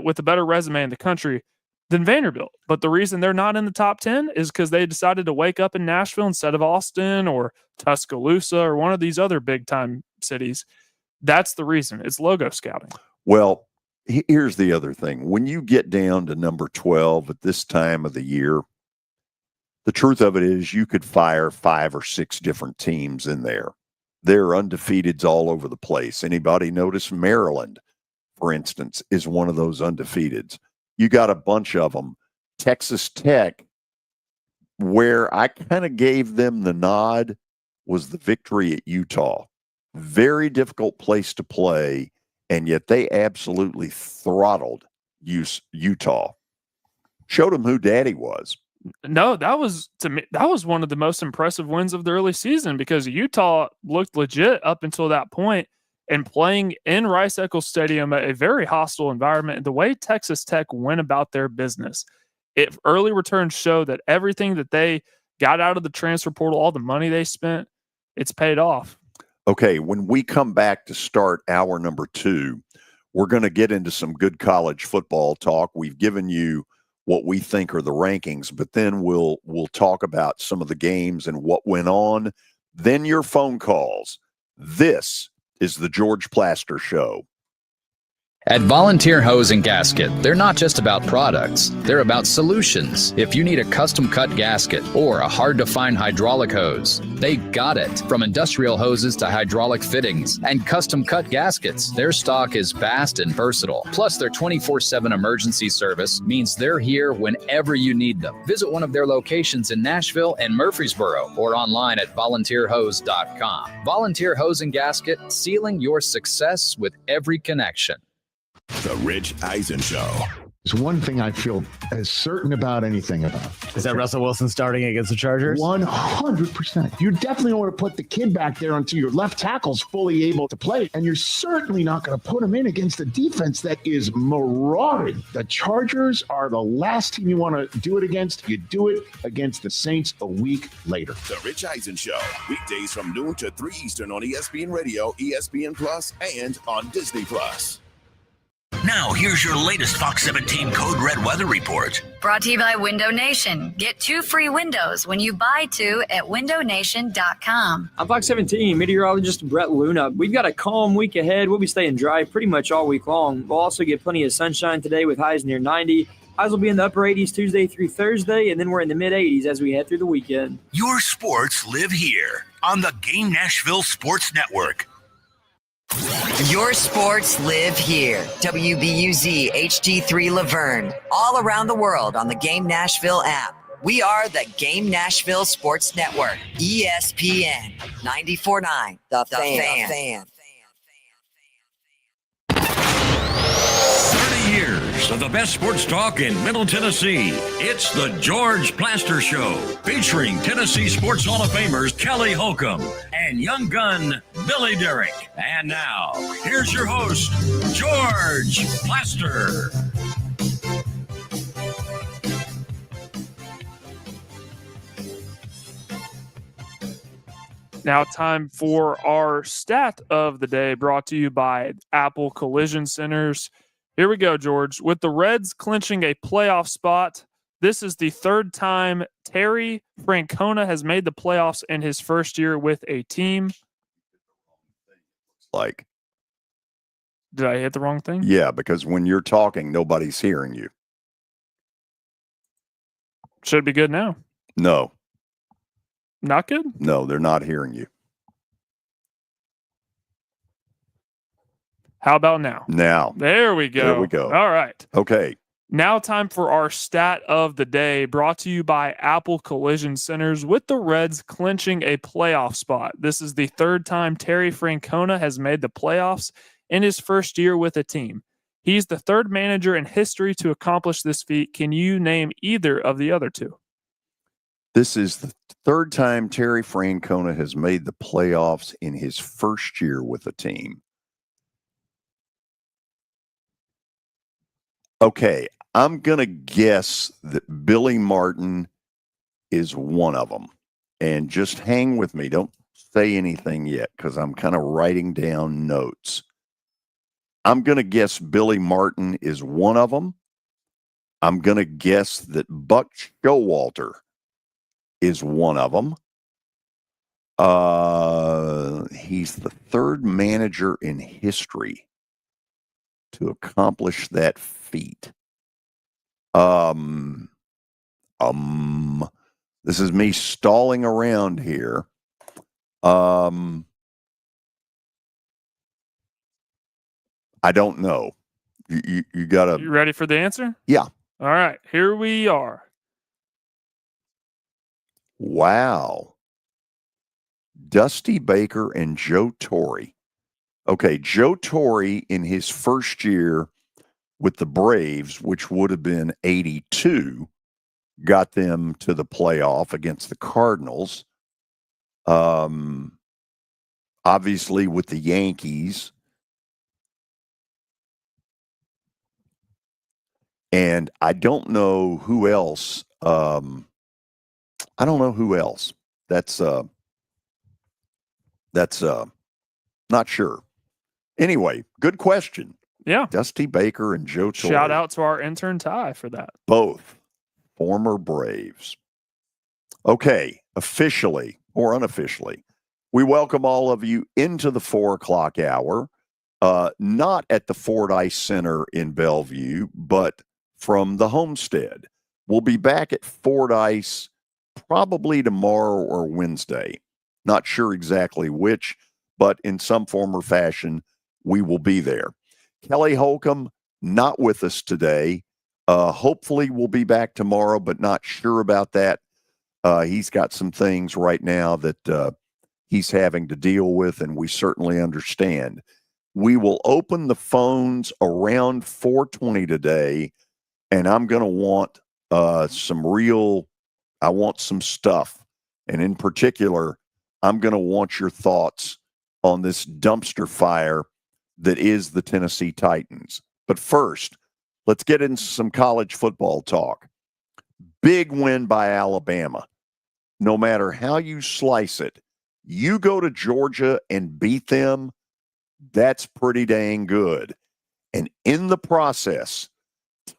with a better resume in the country than Vanderbilt. But the reason they're not in the top 10 is because they decided to wake up in Nashville instead of Austin or Tuscaloosa or one of these other big time cities. That's the reason. It's logo scouting. Well, here's the other thing. When you get down to number 12 at this time of the year, the truth of it is you could fire 5 or 6 different teams in there. There are undefeateds all over the place. Anybody notice Maryland, for instance, is one of those undefeateds. You got a bunch of them. Texas Tech, where I kind of gave them the nod, was the victory at Utah. Very difficult place to play, and yet they absolutely throttled Utah. Showed them who daddy was. No, that was, to me, that was one of the most impressive wins of the early season because Utah looked legit up until that point, and playing in Rice-Eccles Stadium, a very hostile environment. The way Texas Tech went about their business, early returns show that everything that they got out of the transfer portal, all the money they spent, it's paid off. Okay, when we come back to start hour number 2, we're going to get into some good college football talk. We've given you what we think are the rankings, but then we'll talk about some of the games and what went on. Then your phone calls. This is the George Plaster Show. At Volunteer Hose and Gasket, they're not just about products, they're about solutions. If you need a custom cut gasket or a hard to find hydraulic hose, they got it. From industrial hoses to hydraulic fittings and custom cut gaskets, their stock is vast and versatile. Plus their 24/7 emergency service means they're here whenever you need them. Visit one of their locations in Nashville and Murfreesboro or online at volunteerhose.com. Volunteer Hose and Gasket, sealing your success with every connection. The Rich Eisen Show. There's one thing I feel as certain about anything about. Is that Russell Wilson starting against the Chargers? 100%. You definitely want to put the kid back there until your left tackle's fully able to play. And you're certainly not going to put him in against a defense that is marauding. The Chargers are the last team you want to do it against. You do it against the Saints a week later. The Rich Eisen Show. Weekdays from noon to 3 Eastern on ESPN Radio, ESPN Plus, and on Disney Plus. Now, here's your latest Fox 17 Code Red weather report. Brought to you by Window Nation. Get 2 free windows when you buy 2 at windownation.com. I'm Fox 17 meteorologist Brett Luna. We've got a calm week ahead. We'll be staying dry pretty much all week long. We'll also get plenty of sunshine today with highs near 90. Highs will be in the upper 80s Tuesday through Thursday, and then we're in the mid-80s as we head through the weekend. Your sports live here on the Game Nashville Sports Network. Your sports live here. WBUZ HD3 Laverne. All around the world on the Game Nashville app. We are the Game Nashville Sports Network. ESPN 94.9. The Fan. 30 years of the best sports talk in Middle Tennessee. It's the George Plaster Show, featuring Tennessee Sports Hall of Famers Kelly Holcomb and young gun Billy Derrick. And now, here's your host, George Plaster. Now, time for our stat of the day, brought to you by Apple Collision Centers. Here we go, George. With the Reds clinching a playoff spot, this is the 3rd time Terry Francona has made the playoffs in his first year with a team. Like, did I hit the wrong thing? Yeah, because when you're talking, nobody's hearing you. Should be good now. No. Not good? No, they're not hearing you. How about now? Now. There we go. There we go. All right. Okay. Now time for our stat of the day, brought to you by Apple Collision Centers. With the Reds clinching a playoff spot, this is the 3rd time Terry Francona has made the playoffs in his first year with a team. He's the 3rd manager in history to accomplish this feat. Can you name either of the other 2? This is the Third time Terry Francona has made the playoffs in his first year with a team. Okay, I'm going to guess that Billy Martin is one of them. And just hang with me. Don't say anything yet because I'm kind of writing down notes. I'm going to guess Billy Martin is one of them. I'm going to guess that Buck Showalter is one of them. He's the third manager in history to accomplish that feat. This is me stalling around here. I don't know. You gotta. You ready for the answer? Yeah. All right, here we are. Wow. Dusty Baker and Joe Torre. Okay, Joe Torre in his first year with the Braves, which would have been 82, got them to the playoff against the Cardinals. Obviously with the Yankees. And I don't know who else. That's not sure. Anyway, good question. Yeah. Dusty Baker and Joe Torre. Shout out to our intern Ty for that. Both former Braves. Okay, officially or unofficially, we welcome all of you into the 4:00 hour. Not at the Fordyce Center in Bellevue, but from the Homestead. We'll be back at Fordyce probably tomorrow or Wednesday. Not sure exactly which, but in some form or fashion, we will be there. Kelly Holcomb, not with us today. Hopefully we'll be back tomorrow, but not sure about that. He's got some things right now that he's having to deal with, and we certainly understand. We will open the phones around 4:20 today, and I'm going to want I want some stuff. And in particular, I'm going to want your thoughts on this dumpster fire that is the Tennessee Titans. But first, let's get into some college football talk. Big win by Alabama. No matter how you slice it, you go to Georgia and beat them, that's pretty dang good. And in the process,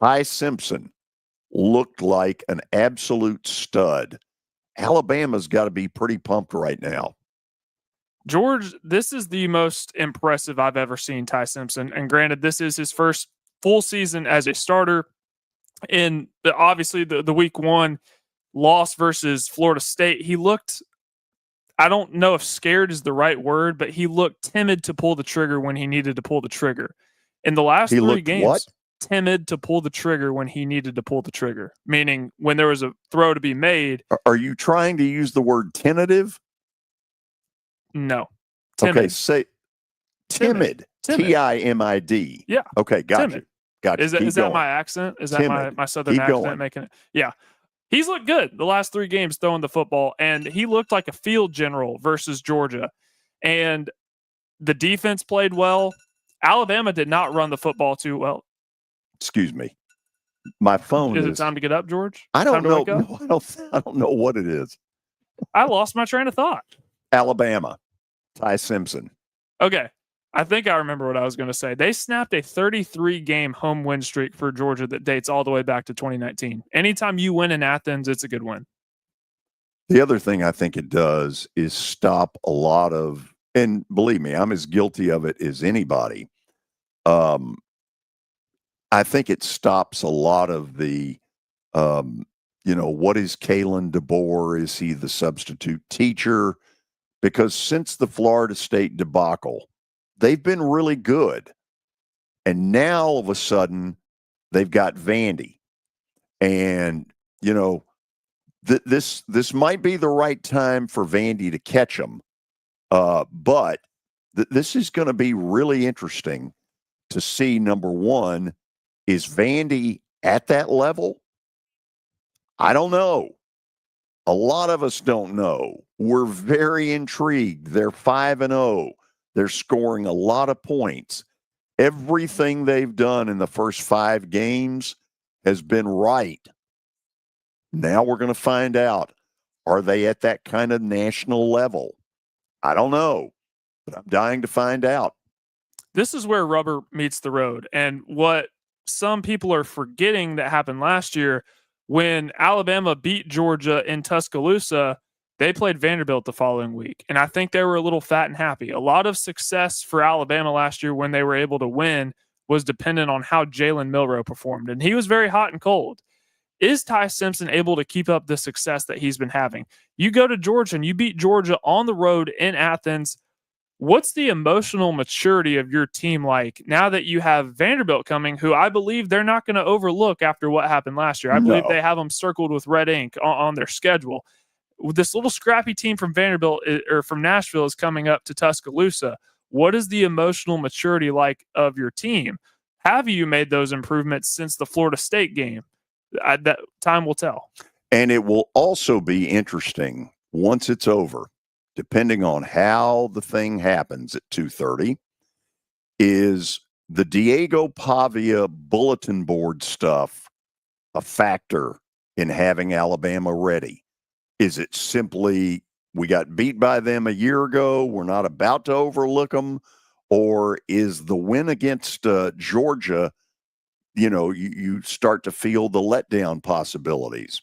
Ty Simpson looked like an absolute stud. Alabama's got to be pretty pumped right now. George, this is the most impressive I've ever seen Ty Simpson. And granted, this is his first full season as a starter. In obviously the week one loss versus Florida State, he looked, I don't know if scared is the right word, but he looked timid to pull the trigger when he needed to pull the trigger. In the last three games, what? Timid to pull the trigger when he needed to pull the trigger, meaning when there was a throw to be made. Are you trying to use the word tentative? No. Timid. Okay, say timid. Timid. Yeah. Okay, got timid. you. Got you. Is that my accent? Is that my southern accent making it? Yeah. He's looked good the last three games throwing the football, and he looked like a field general versus Georgia. And the defense played well. Alabama did not run the football too well. Excuse me. My phone is it time to get up, George? I don't know. No, I don't know what it is. I lost my train of thought. Alabama. Ty Simpson. Okay. I think I remember what I was going to say. They snapped a 33-game home win streak for Georgia that dates all the way back to 2019. Anytime you win in Athens, it's a good win. The other thing I think it does is stop a lot of, and believe me, I'm as guilty of it as anybody. I think it stops a lot of the, what is Kalen DeBoer? Is he the substitute teacher? Because since the Florida State debacle, they've been really good. And now all of a sudden, they've got Vandy. And, this might be the right time for Vandy to catch them. But this is going to be really interesting to see, number one, is Vandy at that level? I don't know. A lot of us don't know. We're very intrigued. They're 5-0. They're scoring a lot of points. Everything they've done in the first 5 games has been right. Now we're going to find out, are they at that kind of national level? I don't know, but I'm dying to find out. This is where rubber meets the road. And what some people are forgetting that happened last year, when Alabama beat Georgia in Tuscaloosa, they played Vanderbilt the following week. And I think they were a little fat and happy. A lot of success for Alabama last year when they were able to win was dependent on how Jalen Milroe performed. And he was very hot and cold. Is Ty Simpson able to keep up the success that he's been having? You go to Georgia and you beat Georgia on the road in Athens. What's the emotional maturity of your team like now that you have Vanderbilt coming, who I believe they're not going to overlook after what happened last year? I believe they have them circled with red ink on their schedule. This little scrappy team from Vanderbilt or from Nashville is coming up to Tuscaloosa. What is the emotional maturity like of your team? Have you made those improvements since the Florida State game? That time will tell. And it will also be interesting once it's over, depending on how the thing happens at 2:30, is the Diego Pavia bulletin board stuff a factor in having Alabama ready? Is it simply we got beat by them a year ago, we're not about to overlook them? Or is the win against Georgia, you start to feel the letdown possibilities?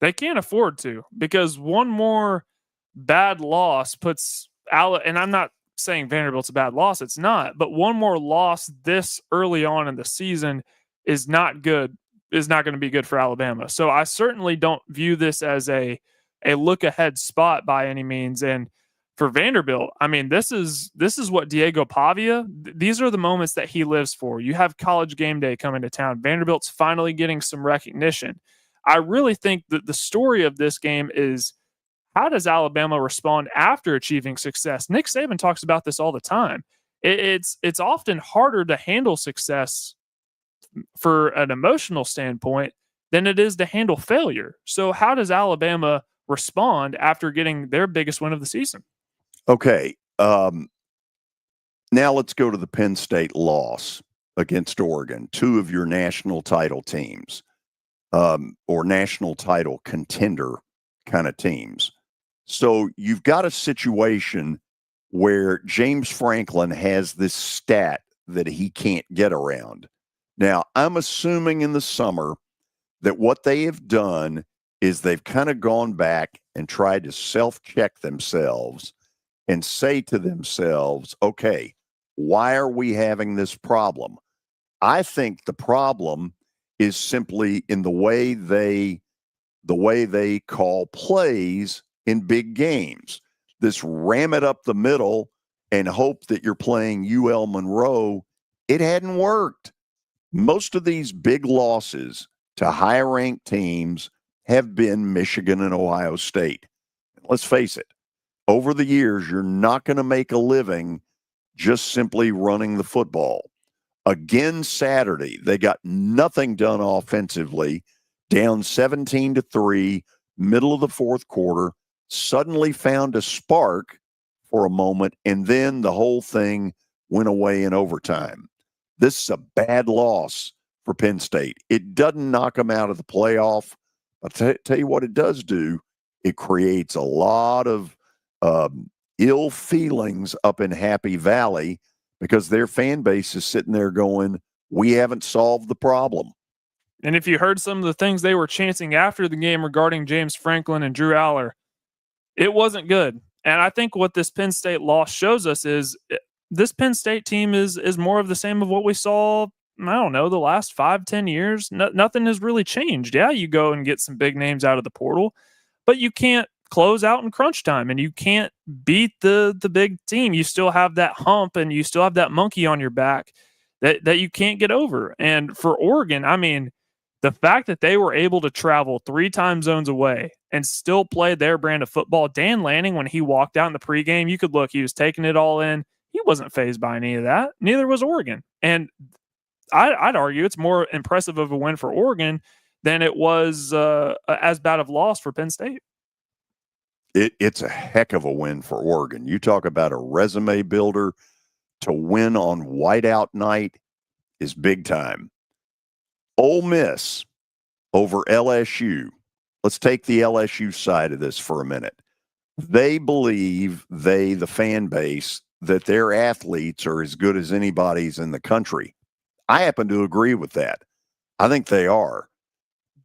They can't afford to, because one more bad loss puts and I'm not saying Vanderbilt's a bad loss, it's not, but one more loss this early on in the season is not good, is not going to be good for Alabama. So I certainly don't view this as a look ahead spot by any means. And for Vanderbilt, I mean, this is what Diego Pavia, these are the moments that he lives for. You have College Game Day coming to town. Vanderbilt's finally getting some recognition. I really think that the story of this game is, how does Alabama respond after achieving success? Nick Saban talks about this all the time. It's often harder to handle success for an emotional standpoint than it is to handle failure. So how does Alabama respond after getting their biggest win of the season? Okay. Now let's go to the Penn State loss against Oregon, 2 of your national title teams, or national title contender kind of teams. So you've got a situation where James Franklin has this stat that he can't get around. Now, I'm assuming in the summer that what they have done is they've kind of gone back and tried to self-check themselves and say to themselves, okay, why are we having this problem? I think the problem is simply in the way they call plays in big games. This ram it up the middle and hope that you're playing UL Monroe, it hadn't worked. Most of these big losses to high-ranked teams have been Michigan and Ohio State. Let's face it, over the years, you're not going to make a living just simply running the football. Again, Saturday, they got nothing done offensively, down 17-3, middle of the fourth quarter, suddenly found a spark for a moment, and then the whole thing went away in overtime. This is a bad loss for Penn State. It doesn't knock them out of the playoff. I'll tell you what it does do. It creates a lot of ill feelings up in Happy Valley, because their fan base is sitting there going, we haven't solved the problem. And if you heard some of the things they were chanting after the game regarding James Franklin and Drew Aller, it wasn't good. And I think what this Penn State loss shows us is this Penn State team is more of the same of what we saw, I don't know, the last 5-10 years. Nothing has really changed. Yeah, you go and get some big names out of the portal, but you can't close out in crunch time, and you can't beat the big team. You still have that hump, and you still have that monkey on your back that you can't get over. And for Oregon, I mean, the fact that they were able to travel 3 time zones away and still play their brand of football. Dan Lanning, when he walked out in the pregame, you could look, he was taking it all in. He wasn't fazed by any of that. Neither was Oregon. And I'd argue it's more impressive of a win for Oregon than it was as bad of loss for Penn State. It's a heck of a win for Oregon. You talk about a resume builder. To win on whiteout night is big time. Ole Miss over LSU. Let's take the LSU side of this for a minute. They believe, the fan base, that their athletes are as good as anybody's in the country. I happen to agree with that. I think they are.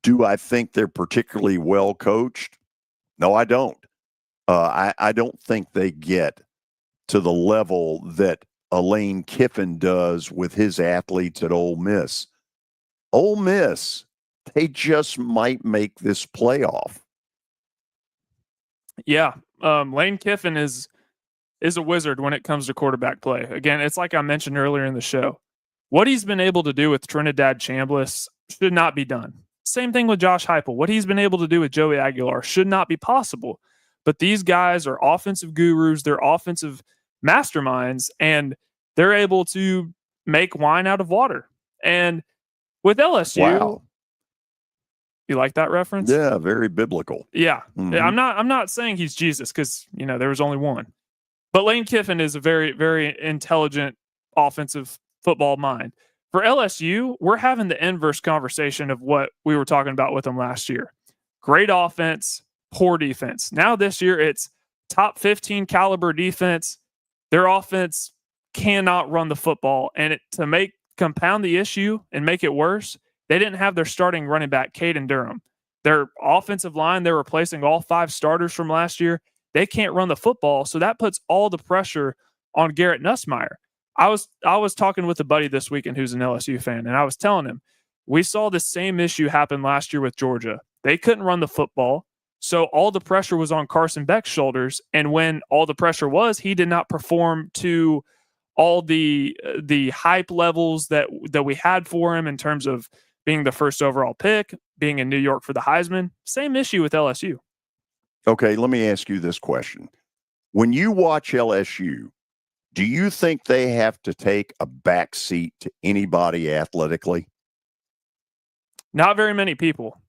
Do I think they're particularly well coached? No, I don't. I don't think they get to the level that Lane Kiffin does with his athletes at Ole Miss. Ole Miss, they just might make this playoff. Yeah, Lane Kiffin is a wizard when it comes to quarterback play. Again, it's like I mentioned earlier in the show. What he's been able to do with Trinidad Chambliss should not be done. Same thing with Josh Heupel. What he's been able to do with Joey Aguilar should not be possible. But these guys are offensive gurus. They're offensive masterminds, and they're able to make wine out of water. And with LSU, wow. You like that reference? Yeah, very biblical. Yeah. Mm-hmm. I'm not saying he's Jesus, because there was only one. But Lane Kiffin is a very, very intelligent offensive football mind. For LSU, we're having the inverse conversation of what we were talking about with them last year. Great offense, poor defense. Now this year, it's top 15 caliber defense. Their offense cannot run the football. And to compound the issue and make it worse, they didn't have their starting running back, Caden Durham. Their offensive line, they're replacing all 5 starters from last year. They can't run the football, so that puts all the pressure on Garrett Nussmeier. I was talking with a buddy this weekend who's an LSU fan, and I was telling him, we saw the same issue happen last year with Georgia. They couldn't run the football, so all the pressure was on Carson Beck's shoulders, and when all the pressure was, he did not perform to all the hype levels that we had for him in terms of being the first overall pick, being in New York for the Heisman. Same issue with LSU. Okay, let me ask you this question. When you watch LSU, do you think they have to take a back seat to anybody athletically? Not very many people,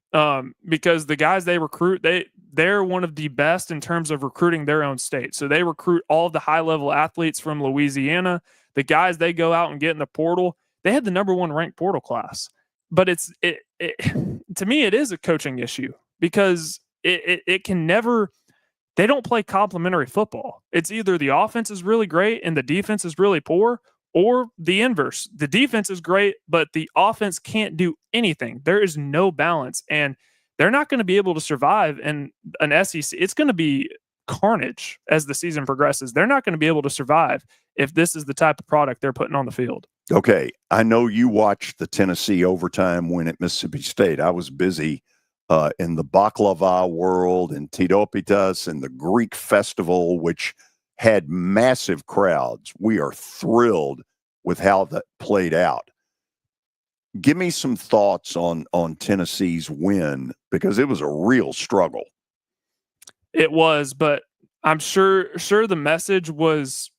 because the guys they recruit, they're one of the best in terms of recruiting their own state. So they recruit all of the high-level athletes from Louisiana. The guys they go out and get in the portal, they had the number 1 ranked portal class. But to me, it is a coaching issue, because it can never – they don't play complementary football. It's either the offense is really great and the defense is really poor, or the inverse. The defense is great, but the offense can't do anything. There is no balance, and they're not going to be able to survive in an SEC. It's going to be carnage as the season progresses. They're not going to be able to survive if this is the type of product they're putting on the field. Okay, I know you watched the Tennessee overtime win at Mississippi State. I was busy in the baklava world and Tidopitas and the Greek festival, which had massive crowds. We are thrilled with how that played out. Give me some thoughts on Tennessee's win, because it was a real struggle. It was, but I'm sure the message was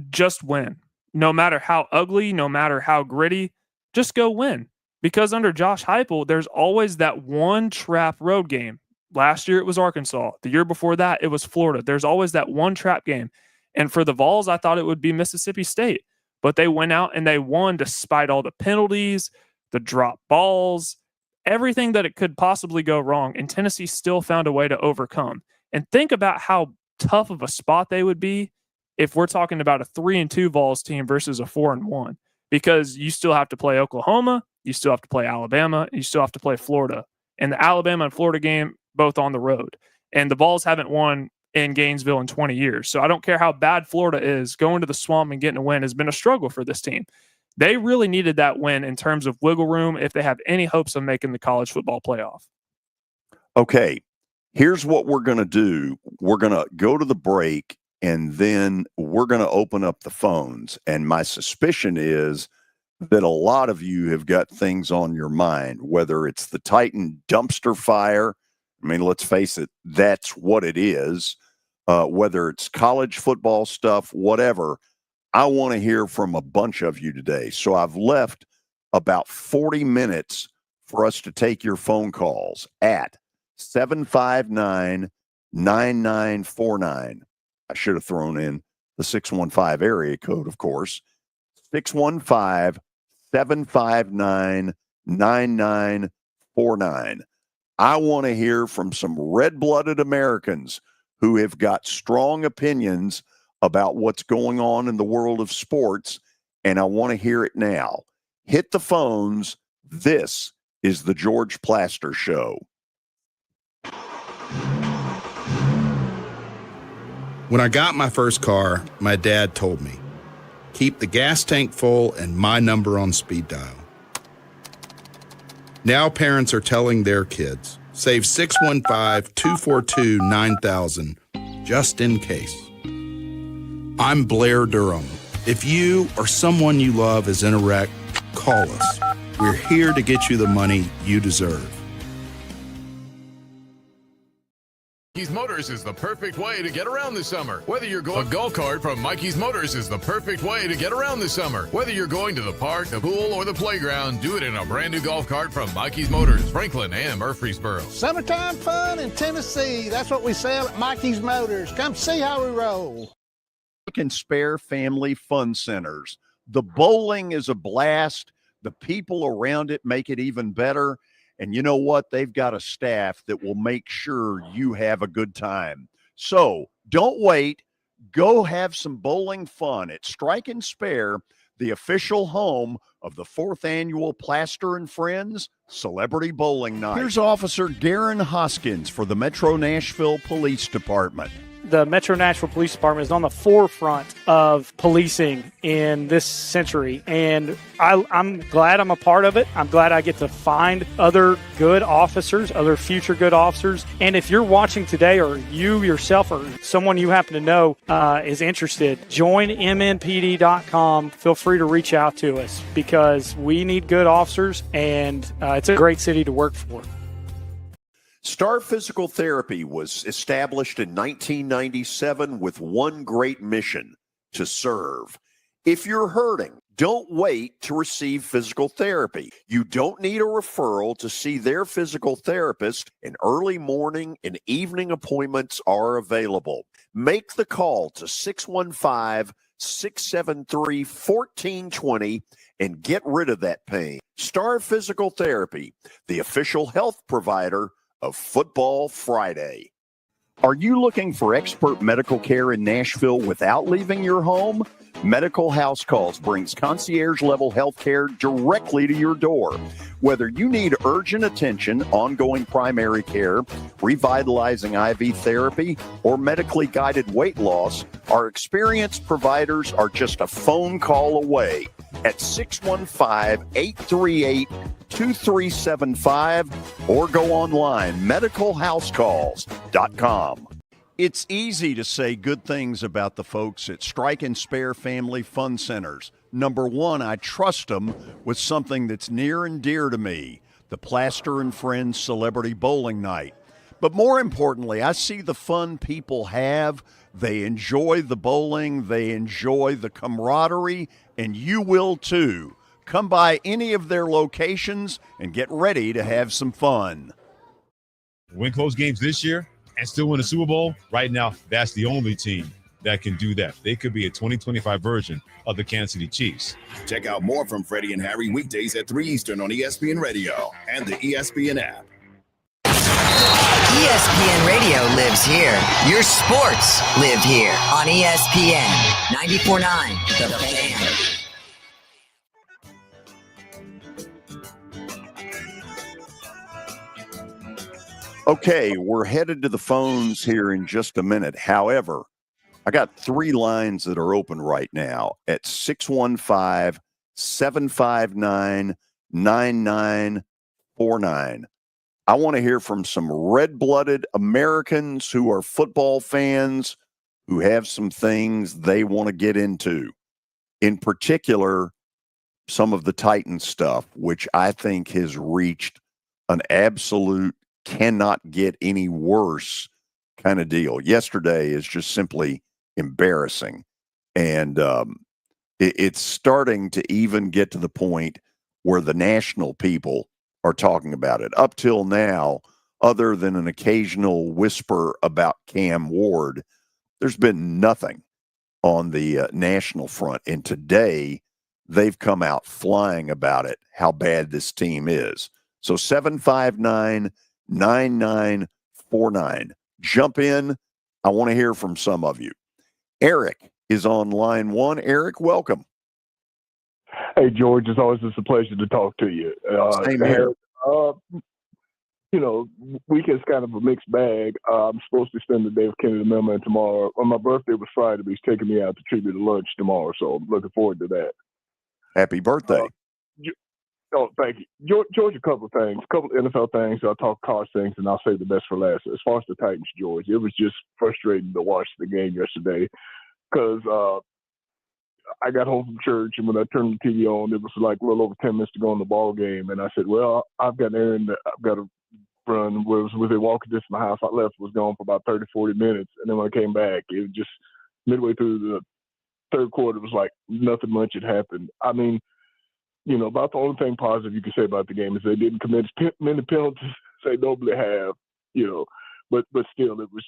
just win. No matter how ugly, no matter how gritty, just go win. Because under Josh Heupel, there's always that one trap road game. Last year, it was Arkansas. The year before that, it was Florida. There's always that one trap game. And for the Vols, I thought it would be Mississippi State. But they went out and they won despite all the penalties, the drop balls, everything that it could possibly go wrong. And Tennessee still found a way to overcome. And think about how tough of a spot they would be if we're talking about a 3-2 Vols team versus a 4-1, because you still have to play Oklahoma, you still have to play Alabama, you still have to play Florida. And the Alabama and Florida game, both on the road. And the Vols haven't won in Gainesville in 20 years. So I don't care how bad Florida is, going to the Swamp and getting a win has been a struggle for this team. They really needed that win in terms of wiggle room if they have any hopes of making the college football playoff. Okay, here's what we're going to do. We're going to go to the break, and then we're going to open up the phones. And my suspicion is that a lot of you have got things on your mind, whether it's the Titan dumpster fire. I mean, let's face it, that's what it is. Whether it's college football stuff, whatever. I want to hear from a bunch of you today. So I've left about 40 minutes for us to take your phone calls at 759-9949. I should have thrown in the 615 area code, of course. 615-759-9949. I want to hear from some red-blooded Americans who have got strong opinions about what's going on in the world of sports, and I want to hear it now. Hit the phones. This is the George Plaster Show. When I got my first car, my dad told me, keep the gas tank full and my number on speed dial. Now parents are telling their kids, save 615-242-9000 just in case. I'm Blair Durham. If you or someone you love is in a wreck, call us. We're here to get you the money you deserve. Mikey's Motors is the perfect way to get around this summer. Whether you're going a golf cart from Mikey's Motors is the perfect way to get around this summer. Whether you're going to the park, the pool, or the playground, do it in a brand new golf cart from Mikey's Motors, Franklin and Murfreesboro. Summertime fun in Tennessee. That's what we sell at Mikey's Motors. Come see how we roll. Can spare family fun centers. The bowling is a blast. The people around it make it even better. And you know what? They've got a staff that will make sure you have a good time. So don't wait. Go have some bowling fun at Strike and Spare, the official home of the 4th annual Plaster and Friends Celebrity Bowling Night. Here's Officer Garen Hoskins for the Metro Nashville Police Department. The Metro Nashville Police Department is on the forefront of policing in this century, and I'm glad I'm a part of it. I'm glad I get to find other good officers, other future good officers. And if you're watching today, or you yourself or someone you happen to know is interested, join mnpd.com. Feel free to reach out to us because we need good officers, and it's a great city to work for. Star Physical Therapy was established in 1997 with one great mission: to serve. If you're hurting, don't wait to receive physical therapy. You don't need a referral to see their physical therapist, and early morning and evening appointments are available. Make the call to 615-673-1420 and get rid of that pain. Star Physical Therapy, the official health provider of Football Friday. Are you looking for expert medical care in Nashville without leaving your home? Medical House Calls brings concierge-level health care directly to your door. Whether you need urgent attention, ongoing primary care, revitalizing IV therapy, or medically guided weight loss, our experienced providers are just a phone call away at 615-838-2375 or go online, medicalhousecalls.com. It's easy to say good things about the folks at Strike and Spare Family Fun Centers. Number one, I trust them with something that's near and dear to me, the Plaster and Friends Celebrity Bowling Night. But more importantly, I see the fun people have. They enjoy the bowling, they enjoy the camaraderie, and you will too. Come by any of their locations and get ready to have some fun. Win close games this year and still win a Super Bowl, right now, that's the only team that can do that. They could be a 2025 version of the Kansas City Chiefs. Check out more from Freddie and Harry weekdays at 3 Eastern on ESPN Radio and the ESPN app. ESPN Radio lives here. Your sports live here on ESPN 94.9 The Fan. Okay, we're headed to the phones here in just a minute. However, I got 3 lines that are open right now at 615-759-9949. I want to hear from some red-blooded Americans who are football fans who have some things they want to get into. In particular, some of the Titans stuff, which I think has reached an absolute cannot get any worse kind of deal. Yesterday is just simply embarrassing. And it's starting to even get to the point where the national people are talking about it. Up till now, other than an occasional whisper about Cam Ward, there's been nothing on the national front. And today, they've come out flying about it, how bad this team is. So 759-9949. Jump in. I want to hear from some of you. Eric is on line 1. Eric, welcome. Hey, George, it's always just a pleasure to talk to you. Same here. Weekend's kind of a mixed bag. I'm supposed to spend the day with Kenny the Mailman tomorrow. Well, my birthday was Friday, but he's taking me out to treat me to lunch tomorrow, so I'm looking forward to that. Happy birthday. Thank you. George, a couple of things, a couple of NFL things. I'll talk college things, and I'll save the best for last. As far as the Titans, George, it was just frustrating to watch the game yesterday because I got home from church, and when I turned the TV on, it was like a little over 10 minutes to go in the ball game. And I said, well, I've got an errand that I've got to run. Was within walking distance of my house. I left, was gone for about 30, 40 minutes. And then when I came back, it was just midway through the third quarter, it was like nothing much had happened. I mean, about the only thing positive you can say about the game is they didn't commit as many penalties as they normally have, but still, it was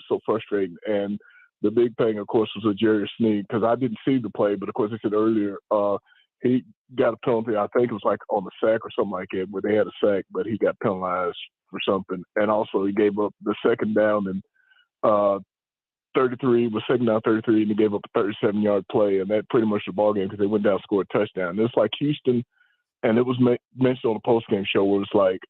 so frustrating. And the big thing, of course, was with Jerry Sneed, because I didn't see the play, but of course, I said earlier, he got a penalty. I think it was like on the sack or something like that, where they had a sack, but he got penalized for something. And also, he gave up the second down and 33 was second down 33, and he gave up a 37-yard play, and that pretty much the ball game because they went down and scored a touchdown. It's like Houston, and it was mentioned on the post-game show where it was like,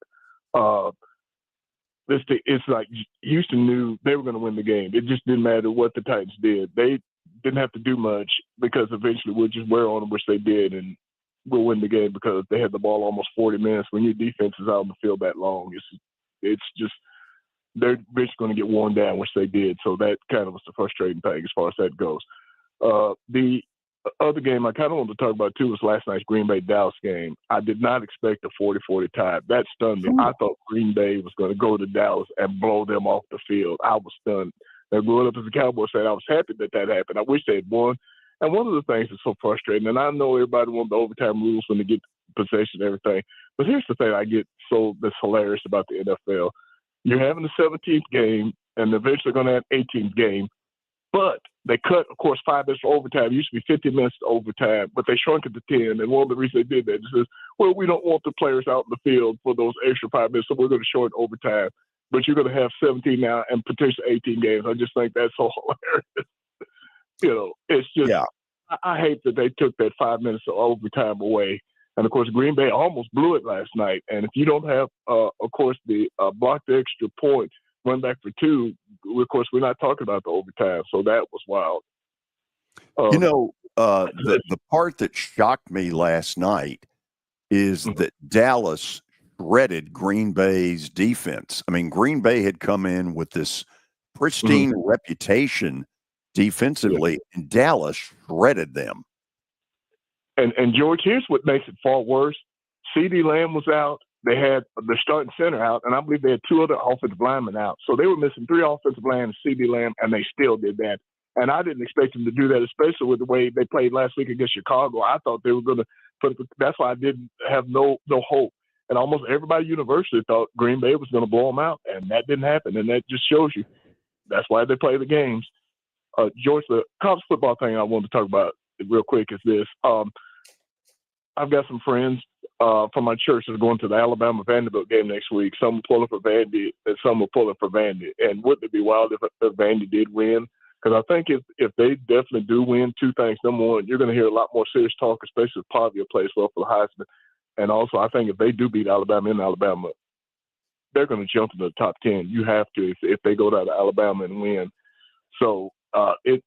it's like Houston knew they were going to win the game. It just didn't matter what the Titans did. They didn't have to do much because eventually we'll just wear on them, which they did, and we'll win the game because they had the ball almost 40 minutes. When your defense is out on the field that long, it's just they're eventually going to get worn down, which they did. So that kind of was the frustrating thing as far as that goes. The other game I kind of wanted to talk about, too, was last night's Green Bay-Dallas game. I did not expect a 40-40 tie. That stunned me. I thought Green Bay was going to go to Dallas and blow them off the field. I was stunned. And growing up as a Cowboys fan, I was happy that happened. I wish they had won. And one of the things that's so frustrating, and I know everybody wants the overtime rules when they get possession and everything, but here's the thing that's hilarious about the NFL. You're having the 17th game, and eventually going to have 18th game, but they cut, of course, 5 minutes for overtime. It used to be 50 minutes to overtime, but they shrunk it to 10. And one of the reasons they did that is, well, we don't want the players out in the field for those extra 5 minutes, so we're going to shorten overtime. But you're going to have 17 now and potentially 18 games. I just think that's so hilarious. It's just, I hate that they took that 5 minutes of overtime away. And, of course, Green Bay almost blew it last night. And if you don't have, of course, the blocked extra point, run back for 2, of course, we're not talking about the overtime. So that was wild. The part that shocked me last night is that Dallas shredded Green Bay's defense. I mean, Green Bay had come in with this pristine reputation defensively, and Dallas shredded them. And George, here's what makes it far worse. CeeDee Lamb was out. They had the starting center out, and I believe they had 2 other offensive linemen out. So they were missing 3 offensive linemen, CeeDee Lamb, and they still did that. And I didn't expect them to do that, especially with the way they played last week against Chicago. I thought they were going to put – that's why I didn't have no hope. And almost everybody universally thought Green Bay was going to blow them out, and that didn't happen. And that just shows you that's why they play the games. George, the college football thing I wanted to talk about real quick is this. I've got some friends from my church that are going to the Alabama Vanderbilt game next week. Some will pull up for Vandy, and some will pull up for Vandy. And wouldn't it be wild if Vandy did win? Because I think if they definitely do win, 2 things. Number one, you're going to hear a lot more serious talk, especially if Pavia plays well for the Heisman. And also, I think if they do beat Alabama in Alabama, they're going to jump into the top 10. You have to if they go down to Alabama and win. So it's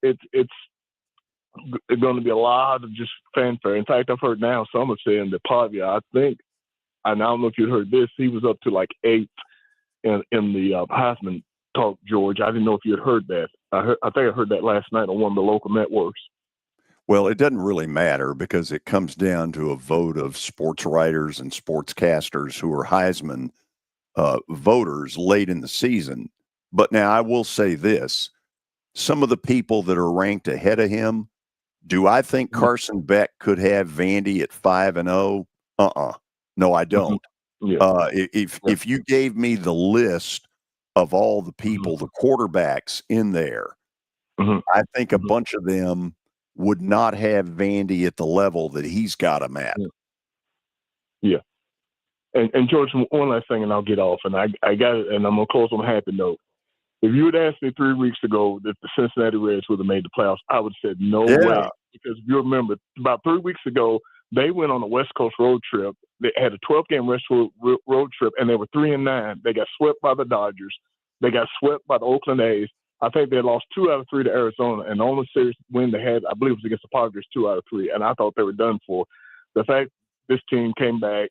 going to be a lot of just fanfare. In fact, I've heard now some are saying that Pavia, I think, and I don't know if you heard this, he was up to like 8th in the Heisman talk, George. I didn't know if you had heard that. I think I heard that last night on one of the local networks. Well, it doesn't really matter because it comes down to a vote of sports writers and sportscasters who are Heisman voters late in the season. But now I will say this. Some of the people that are ranked ahead of him, do I think Carson Beck could have Vandy at 5-0? No, I don't. If you gave me the list of all the people, the quarterbacks in there, I think a bunch of them would not have Vandy at the level that he's got him at. Yeah. And George, one last thing, and I'll get off. And I got it, and I'm gonna close on a happy note. If you had asked me 3 weeks ago that the Cincinnati Reds would have made the playoffs, I would have said no way. Because if you remember, about 3 weeks ago, they went on a West Coast road trip. They had a 12-game West Coast road trip, and they were 3-9. They got swept by the Dodgers. They got swept by the Oakland A's. I think they lost 2 out of 3 to Arizona, and the only series win they had, I believe, was against the Padres, 2 out of 3. And I thought they were done for. The fact this team came back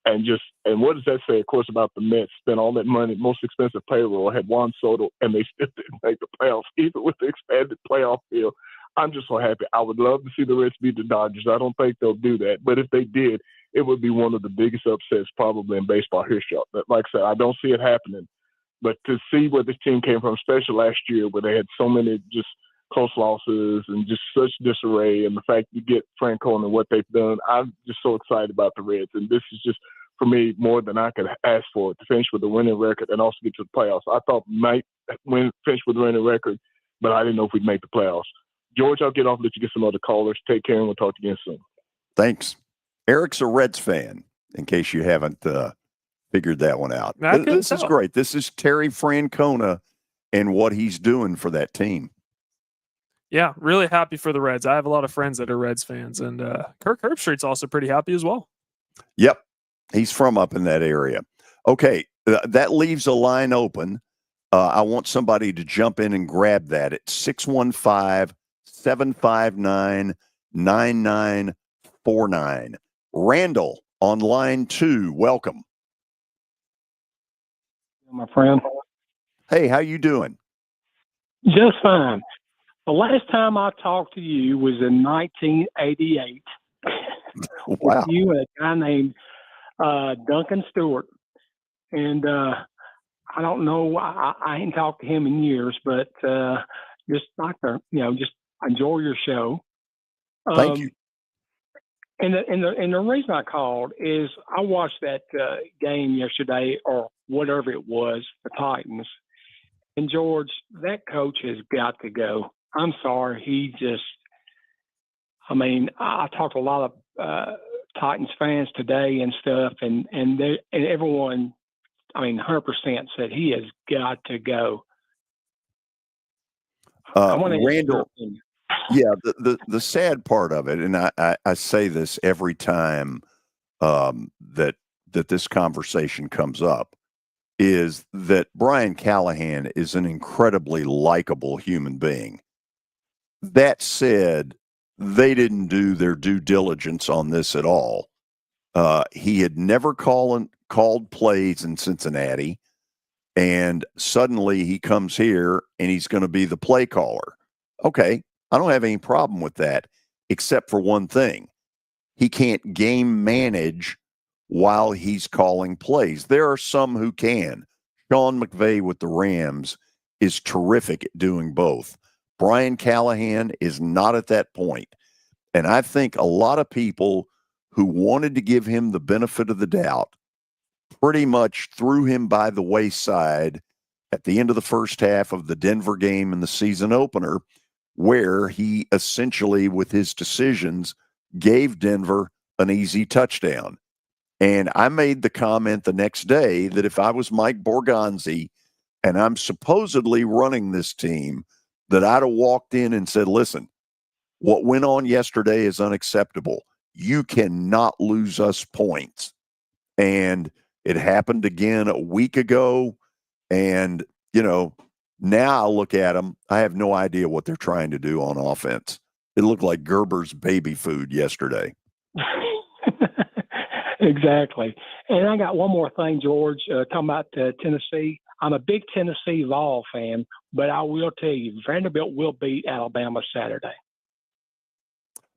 and what does that say, of course, about the Mets? Spent all that money, most expensive payroll, had Juan Soto, and they still didn't make the playoffs, even with the expanded playoff field. I'm just so happy. I would love to see the Reds beat the Dodgers. I don't think they'll do that. But if they did, it would be one of the biggest upsets probably in baseball history. Like I said, I don't see it happening. But to see where this team came from, especially last year where they had so many just close losses and just such disarray, and the fact you get Franco and what they've done, I'm just so excited about the Reds. And this is just, for me, more than I could ask for, to finish with a winning record and also get to the playoffs. I thought we might finish with a winning record, but I didn't know if we'd make the playoffs. George, I'll get off and let you get some other callers. Take care, and we'll talk to you again soon. Thanks. Eric's a Reds fan, in case you haven't figured that one out. This is great. This is Terry Francona and what he's doing for that team. Yeah, really happy for the Reds. I have a lot of friends that are Reds fans, and Kirk Herbstreit's also pretty happy as well. Yep. He's from up in that area. Okay, that leaves a line open. I want somebody to jump in and grab that at 615-759-9949. Randall on line 2. Welcome. My friend. Hey, how you doing? Just fine. The last time I talked to you was in 1988. Wow. With you and a guy named Duncan Stewart. And I don't know, I ain't talked to him in years, but just like to, just enjoy your show. Thank you. And the reason I called is I watched that game yesterday, or whatever it was, the Titans. And George, that coach has got to go. I'm sorry. I talked to a lot of Titans fans today and stuff, and everyone, 100% said he has got to go. Randall, yeah, the sad part of it, and I say this every time that this conversation comes up, is that Brian Callahan is an incredibly likable human being. That said, they didn't do their due diligence on this at all. He had never called plays in Cincinnati, and suddenly he comes here and he's going to be the play caller. Okay, I don't have any problem with that, except for one thing. He can't game manage while he's calling plays. There are some who can. Sean McVay with the Rams is terrific at doing both. Brian Callahan is not at that point. And I think a lot of people who wanted to give him the benefit of the doubt pretty much threw him by the wayside at the end of the first half of the Denver game in the season opener, where he essentially, with his decisions, gave Denver an easy touchdown. And I made the comment the next day that if I was Mike Borgonzi and I'm supposedly running this team, that I'd have walked in and said, listen, what went on yesterday is unacceptable. You cannot lose us points. And it happened again a week ago. And, now I look at them, I have no idea what they're trying to do on offense. It looked like Gerber's baby food yesterday. Exactly. And I got one more thing, George, talking about Tennessee. I'm a big Tennessee Vol fan, but I will tell you, Vanderbilt will beat Alabama Saturday.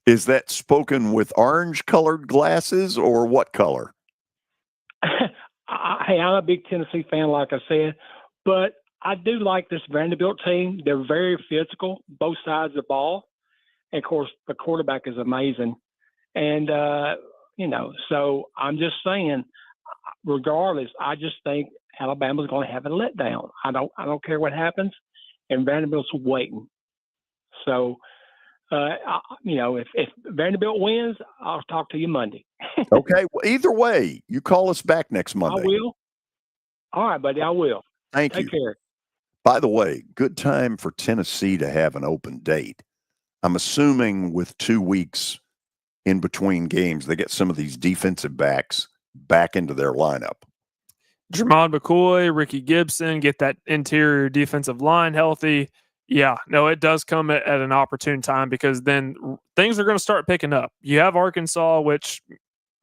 Is that spoken with orange-colored glasses or what color? Hey, I'm a big Tennessee fan, like I said, but I do like this Vanderbilt team. They're very physical, both sides of the ball. And, of course, the quarterback is amazing. And, so I'm just saying, regardless, I just think Alabama's going to have a letdown. I don't care what happens, and Vanderbilt's waiting. So, if Vanderbilt wins, I'll talk to you Monday. Okay. Well, either way, you call us back next Monday. I will. All right, buddy. I will. Thank you. Take care. By the way, good time for Tennessee to have an open date. I'm assuming with 2 weeks in between games, they get some of these defensive backs back into their lineup. Jermon McCoy, Ricky Gibson, get that interior defensive line healthy. Yeah, no, it does come at an opportune time because then things are going to start picking up. You have Arkansas, which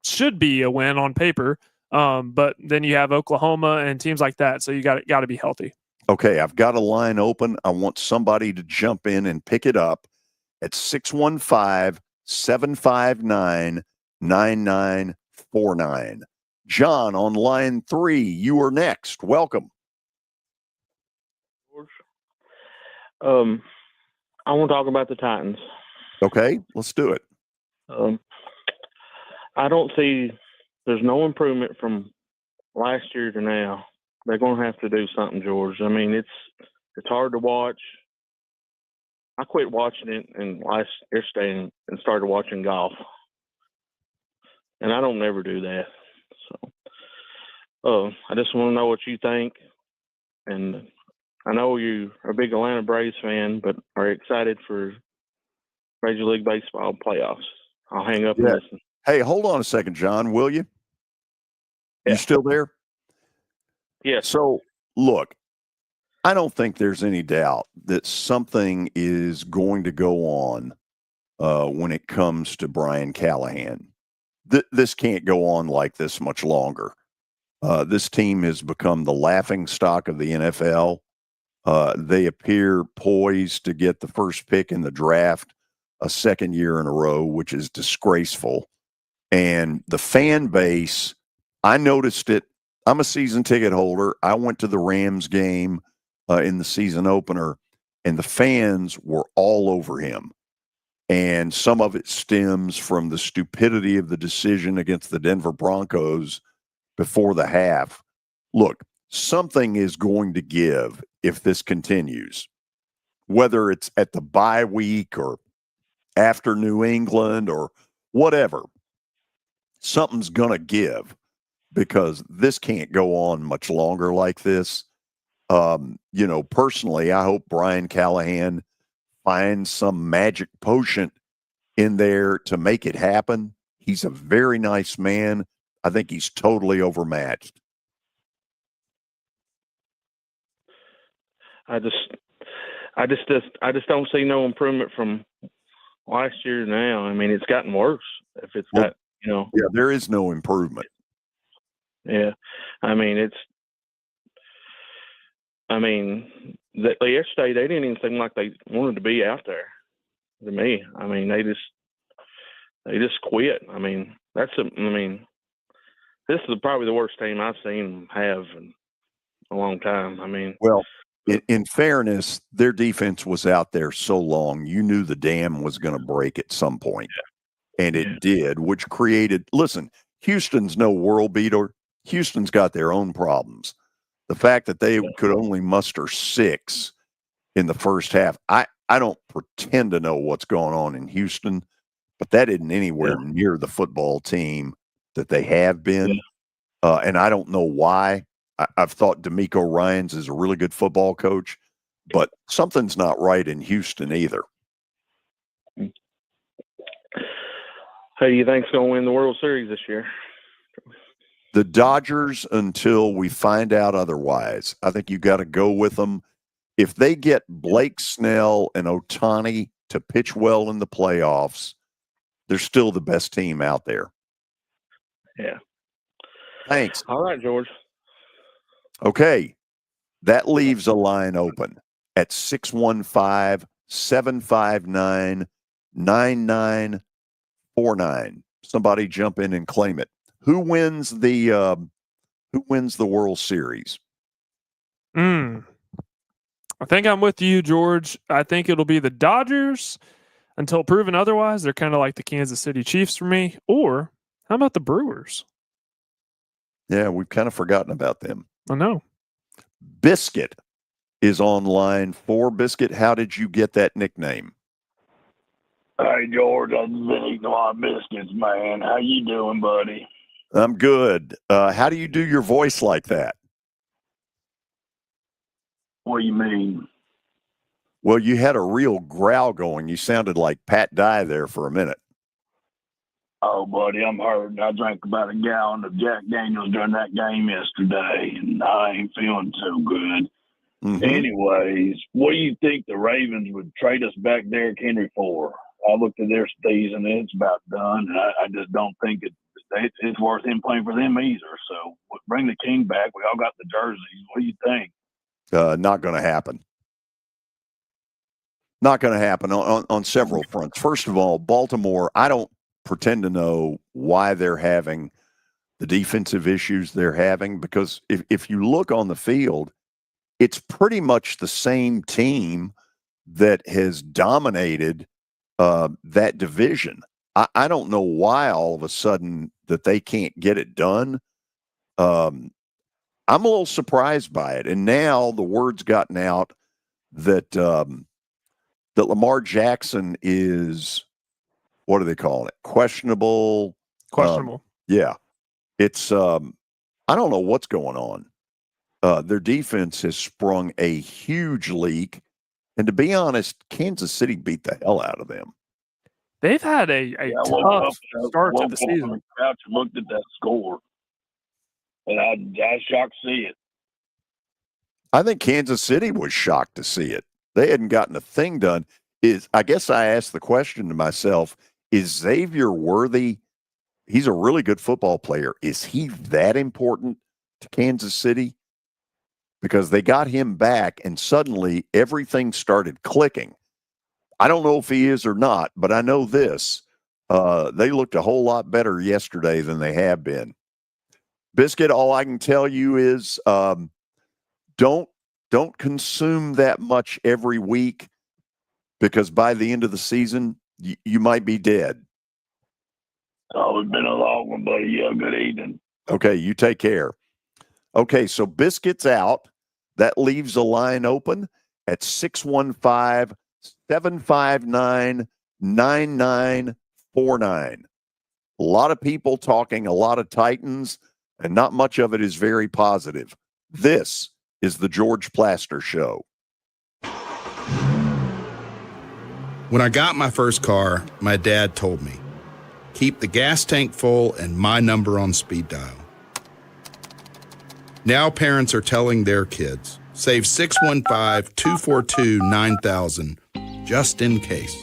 should be a win on paper, but then you have Oklahoma and teams like that. So you got to be healthy. Okay, I've got a line open. I want somebody to jump in and pick it up at 615-759-9949. John on line 3, you are next. Welcome. I want to talk about the Titans. Okay, let's do it. I don't see there's no improvement from last year to now. They're going to have to do something, George. I mean, it's hard to watch. I quit watching it yesterday and started watching golf, and I don't never do that. So, I just want to know what you think, and I know you are a big Atlanta Braves fan, but are you excited for Major League Baseball playoffs? I'll hang up and listen. Hey, hold on a second, John, will you? You still there? Yes. So, look, I don't think there's any doubt that something is going to go on when it comes to Brian Callahan. This can't go on like this much longer. This team has become the laughing stock of the NFL. They appear poised to get the first pick in the draft a second year in a row, which is disgraceful. And the fan base, I noticed it. I'm a season ticket holder. I went to the Rams game in the season opener, and the fans were all over him. And some of it stems from the stupidity of the decision against the Denver Broncos before the half. Look, something is going to give if this continues, whether it's at the bye week or after New England or whatever. Something's going to give because this can't go on much longer like this. Personally, I hope Brian Callahan finds some magic potion in there to make it happen. He's a very nice man. I think he's totally overmatched. I just don't see no improvement from last year to now. I mean, it's gotten worse. If it's got, Yeah, there is no improvement. Yeah. I mean, yesterday they didn't even seem like they wanted to be out there to me. I mean, they just quit. I mean, this is probably the worst team I've seen them have in a long time. I mean, well, in fairness, their defense was out there so long, you knew the dam was going to break at some point. Yeah. And it did, which created, listen, Houston's no world beater. Houston's got their own problems. The fact that they could only muster 6 in the first half, I don't pretend to know what's going on in Houston, but that isn't anywhere near the football team that they have been. Yeah. And I don't know why. I've thought DeMeco Ryans is a really good football coach, but something's not right in Houston either. Who do you think's going to win the World Series this year? The Dodgers until we find out otherwise. I think you got to go with them. If they get Blake Snell and Ohtani to pitch well in the playoffs, they're still the best team out there. Yeah. Thanks. All right, George. Okay. That leaves a line open at 615-759-9949. Somebody jump in and claim it. Who wins the World Series? I think I'm with you, George. I think it'll be the Dodgers until proven otherwise. They're kind of like the Kansas City Chiefs for me. Or how about the Brewers? Yeah, we've kind of forgotten about them. I know. Biscuit is on line 4. Biscuit, how did you get that nickname? Hey, George, I've been eating a lot of biscuits, man. How you doing, buddy? I'm good. How do you do your voice like that? What do you mean? Well, you had a real growl going. You sounded like Pat Dye there for a minute. Oh, buddy, I'm hurting. I drank about a gallon of Jack Daniels during that game yesterday, and I ain't feeling so good. Mm-hmm. Anyways, what do you think the Ravens would trade us back Derrick Henry for? I looked at their season, and it's about done, and I just don't think it's worth him playing for them either. So bring the King back. We all got the jerseys. What do you think? Not going to happen. Not going to happen on several fronts. First of all, Baltimore, I don't pretend to know why they're having the defensive issues they're having, because if you look on the field, it's pretty much the same team that has dominated that division. I don't know why all of a sudden that they can't get it done. I'm a little surprised by it. And now the word's gotten out that that Lamar Jackson is, what are they calling it? Questionable. Yeah. It's, I don't know what's going on. Their defense has sprung a huge leak. And to be honest, Kansas City beat the hell out of them. They've had a tough start to the season. I looked at that score, and I was shocked to see it. I think Kansas City was shocked to see it. They hadn't gotten a thing done. I guess I asked the question to myself, is Xavier Worthy, he's a really good football player, is he that important to Kansas City? Because they got him back, and suddenly everything started clicking. I don't know if he is or not, but I know this. They looked a whole lot better yesterday than they have been. Biscuit, all I can tell you is don't consume that much every week, because by the end of the season, you might be dead. Oh, it's been a long one, buddy. You have a good evening. Okay, you take care. Okay, so Biscuit's out. That leaves a line open at 615-759-9949. A lot of people talking a lot of Titans, and not much of it is very positive. This is the George Plaster Show. When I got my first car, my dad told me, keep the gas tank full and my number on speed dial. Now parents are telling their kids, save 615-242-9000 just in case.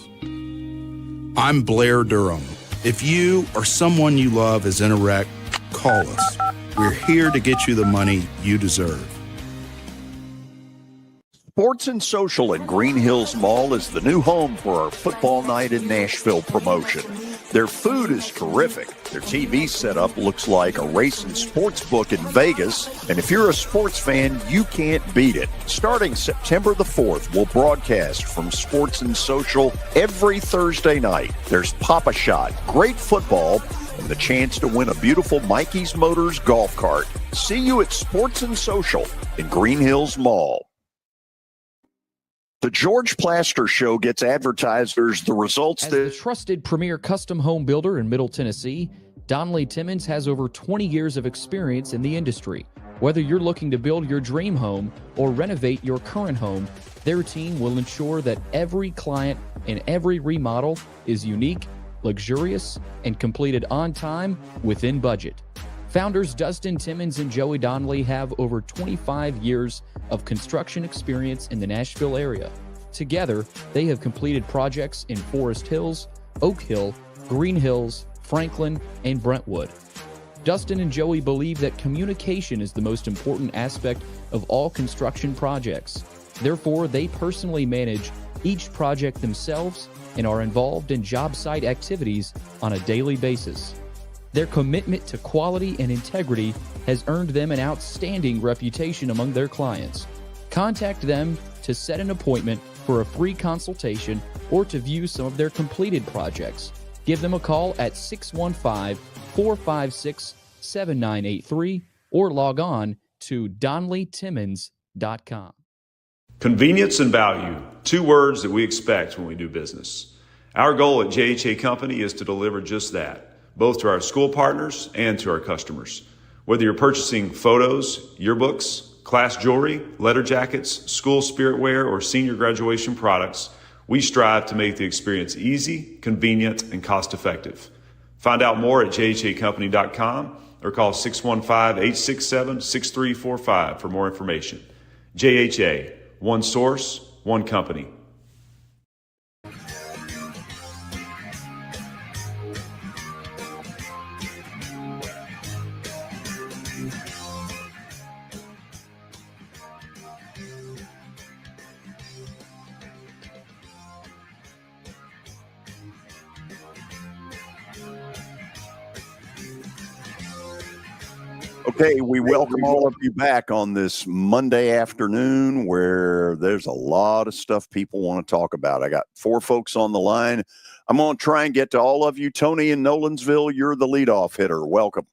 I'm Blair Durham. If you or someone you love is in a wreck, call us. We're here to get you the money you deserve. Sports and Social in Green Hills Mall is the new home for our Football Night in Nashville promotion. Their food is terrific. Their TV setup looks like a racing sports book in Vegas. And if you're a sports fan, you can't beat it. Starting September the 4th, we'll broadcast from Sports and Social every Thursday night. There's Pop-A-Shot, great football, and the chance to win a beautiful Mikey's Motors golf cart. See you at Sports and Social in Green Hills Mall. The George Plaster Show gets advertisers the results As the trusted premier custom home builder in Middle Tennessee, Donnelly Timmons has over 20 years of experience in the industry. Whether you're looking to build your dream home or renovate your current home, their team will ensure that every client and every remodel is unique, luxurious, and completed on time within budget. Founders Dustin Timmons and Joey Donnelly have over 25 years of construction experience in the Nashville area. Together, they have completed projects in Forest Hills, Oak Hill, Green Hills, Franklin, and Brentwood. Dustin and Joey believe that communication is the most important aspect of all construction projects. Therefore, they personally manage each project themselves and are involved in job site activities on a daily basis. Their commitment to quality and integrity has earned them an outstanding reputation among their clients. Contact them to set an appointment for a free consultation or to view some of their completed projects. Give them a call at 615-456-7983 or log on to DonleyTimmons.com. Convenience and value, 2 words that we expect when we do business. Our goal at JHA Company is to deliver just that, both to our school partners and to our customers. Whether you're purchasing photos, yearbooks, class jewelry, letter jackets, school spirit wear, or senior graduation products, we strive to make the experience easy, convenient, and cost-effective. Find out more at jhacompany.com or call 615-867-6345 for more information. JHA, one source, one company. Okay, we welcome all of you back on this Monday afternoon where there's a lot of stuff people want to talk about. I got 4 folks on the line. I'm going to try and get to all of you. Tony in Nolensville, you're the leadoff hitter. Welcome.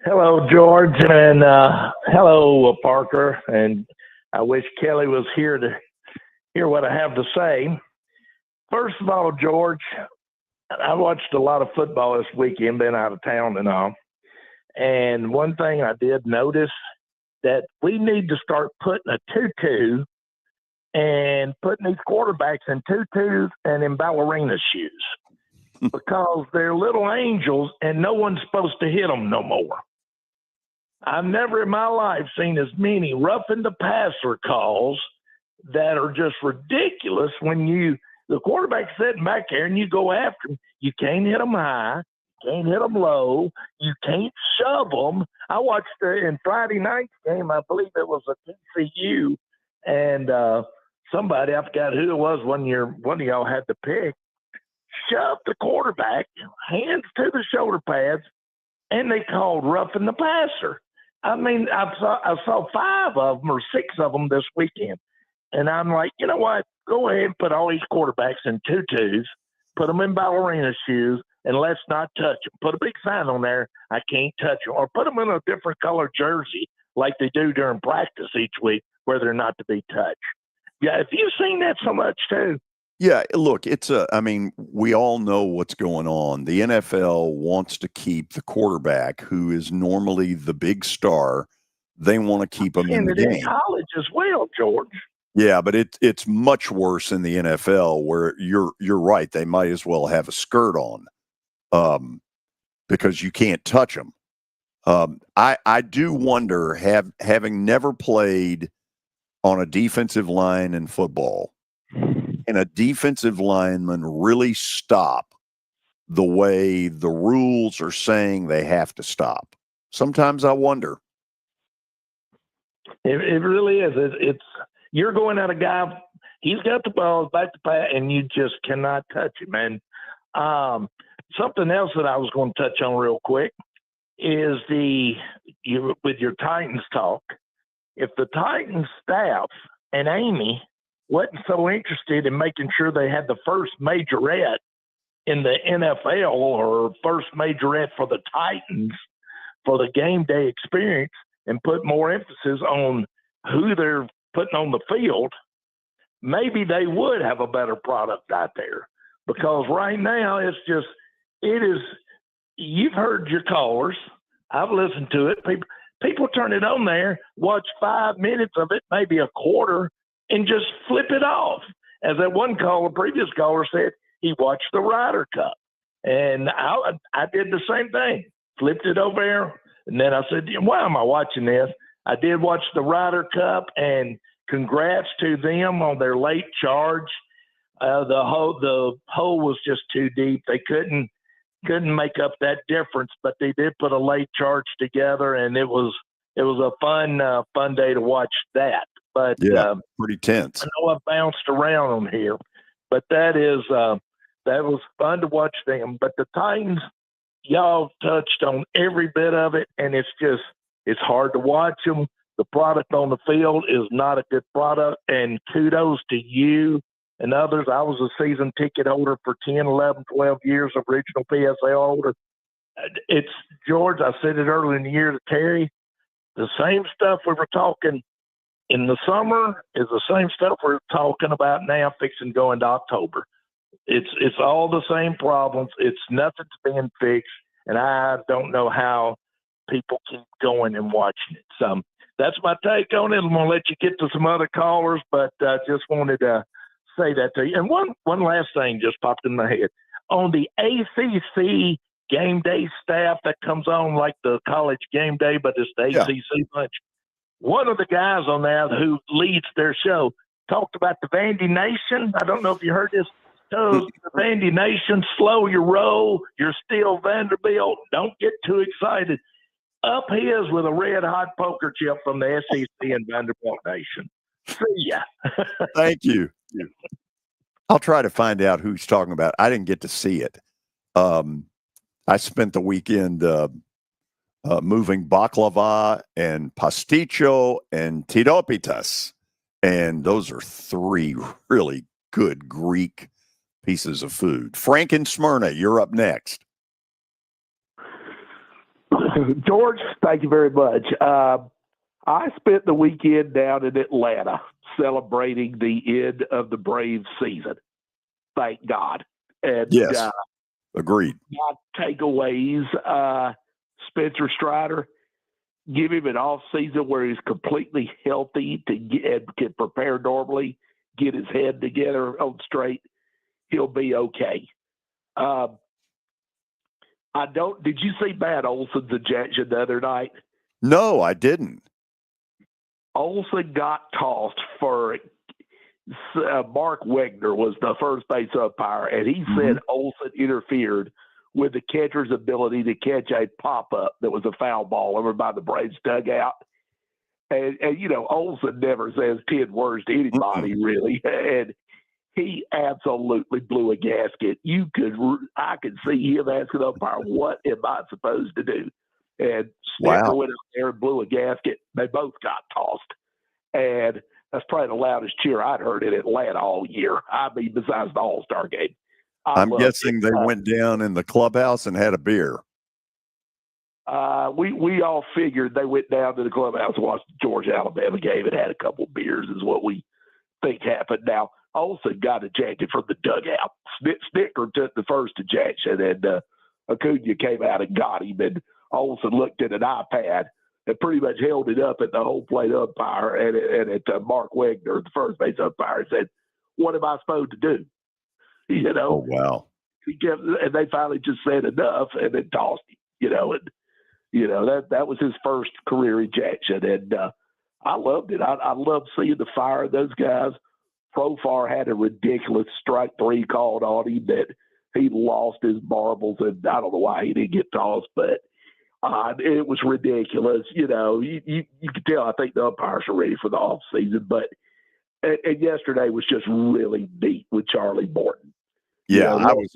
Hello, George, and hello, Parker. And I wish Kelly was here to hear what I have to say. First of all, George, I watched a lot of football this weekend, been out of town and all. And one thing I did notice that we need to start putting a tutu and putting these quarterbacks in tutus and in ballerina shoes because they're little angels and no one's supposed to hit them no more. I've never in my life seen as many roughing the passer calls that are just ridiculous when the quarterback's sitting back there and you go after him. You can't hit them high. Can't hit them low. You can't shove them. I watched in Friday night's game, I believe it was a TCU, and somebody, I forgot who it was, one of y'all had to pick, shoved the quarterback, hands to the shoulder pads, and they called roughing the passer. I mean, I saw 5 of them or 6 of them this weekend, and I'm like, you know what? Go ahead and put all these quarterbacks in tutus, put them in ballerina shoes, and let's not touch them. Put a big sign on there, I can't touch them. Or put them in a different color jersey like they do during practice each week where they're not to be touched. Yeah, have you seen that so much too? Yeah, look, I mean, we all know what's going on. The NFL wants to keep the quarterback, who is normally the big star. They want to keep him in the game. In college as well, George. Yeah, but it's much worse in the NFL where you're right. They might as well have a skirt on. Because you can't touch them. I do wonder, having never played on a defensive line in football, can a defensive lineman really stop the way the rules are saying they have to stop? Sometimes I wonder. It really is. It's you're going at a guy, he's got the ball back to pat, and you just cannot touch him. And something else that I was going to touch on real quick is with your Titans talk. If the Titans staff and Amy wasn't so interested in making sure they had the first majorette in the NFL or first majorette for the Titans for the game day experience and put more emphasis on who they're putting on the field, maybe they would have a better product out there. Because right now you've heard your callers. I've listened to it. People turn it on there, watch 5 minutes of it, maybe a quarter, and just flip it off. As that previous caller said, he watched the Ryder Cup. And I did the same thing, flipped it over there. And then I said, why am I watching this? I did watch the Ryder Cup, and congrats to them on their late charge. The hole was just too deep. They couldn't make up that difference, but they did put a late charge together, and it was a fun day to watch that. But yeah, pretty tense. I know I bounced around on here, but that was fun to watch them. But the Titans, y'all touched on every bit of it, and it's hard to watch them. The product on the field is not a good product, and kudos to you and others. I was a season ticket holder for 10, 11, 12 years, original PSA holder. It's George. I said it earlier in the year to Terry. The same stuff we were talking in the summer is the same stuff we're talking about now, fixing going to October. It's all the same problems. It's nothing's being fixed, and I don't know how people keep going and watching it. So that's my take on it. I'm going to let you get to some other callers, but just wanted to say that to you. And one last thing just popped in my head. On the ACC game day staff that comes on like the college game day, but it's the ACC bunch. One of the guys on there who leads their show talked about the Vandy Nation. I don't know if you heard this. So the Vandy Nation, slow your roll. You're still Vanderbilt. Don't get too excited. Up his with a red hot poker chip from the SEC and Vanderbilt Nation. See ya. Thank you. I'll try to find out who he's talking about. I didn't get to see it. I spent the weekend moving baklava and pasticho and tiropitas. And those are three really good Greek pieces of food. Frank in Smyrna, you're up next. George, thank you very much. I spent the weekend down in Atlanta celebrating the end of the Braves season. Thank God. And, yes, agreed. My takeaways, Spencer Strider, give him an off season where he's completely healthy to get prepared normally, get his head together on straight. He'll be okay. Did you see Matt Olson's ejection the other night? No, I didn't. Olson got tossed for Mark Wegner was the first base umpire, and he said Olson interfered with the catcher's ability to catch a pop-up that was a foul ball over by the Braves dugout. And Olson never says 10 words to anybody, really. And he absolutely blew a gasket. I could see him asking the umpire, what am I supposed to do? And Snicker went up there and blew a gasket. They both got tossed. And that's probably the loudest cheer I'd heard in Atlanta all year. I mean, besides the All-Star game. I'm guessing they went down in the clubhouse and had a beer. We all figured they went down to the clubhouse and watched the Georgia-Alabama game and had a couple of beers is what we think happened. Now, Olsen got ejected from the dugout. Snicker took the first ejection, and Acuna came out and got him. And Olsen looked at an iPad and pretty much held it up at the home plate umpire and at Mark Wegner, the first base umpire, and said, "What am I supposed to do?" Oh, wow. And they finally just said enough and then tossed him, that was his first career ejection. And I loved it. I loved seeing the fire of those guys. Profar had a ridiculous strike 3 called on him that he lost his marbles, and I don't know why he didn't get tossed, but it was ridiculous. You could tell, I think the umpires are ready for the off season, but and yesterday was just really neat with Charlie Morton. Yeah, I was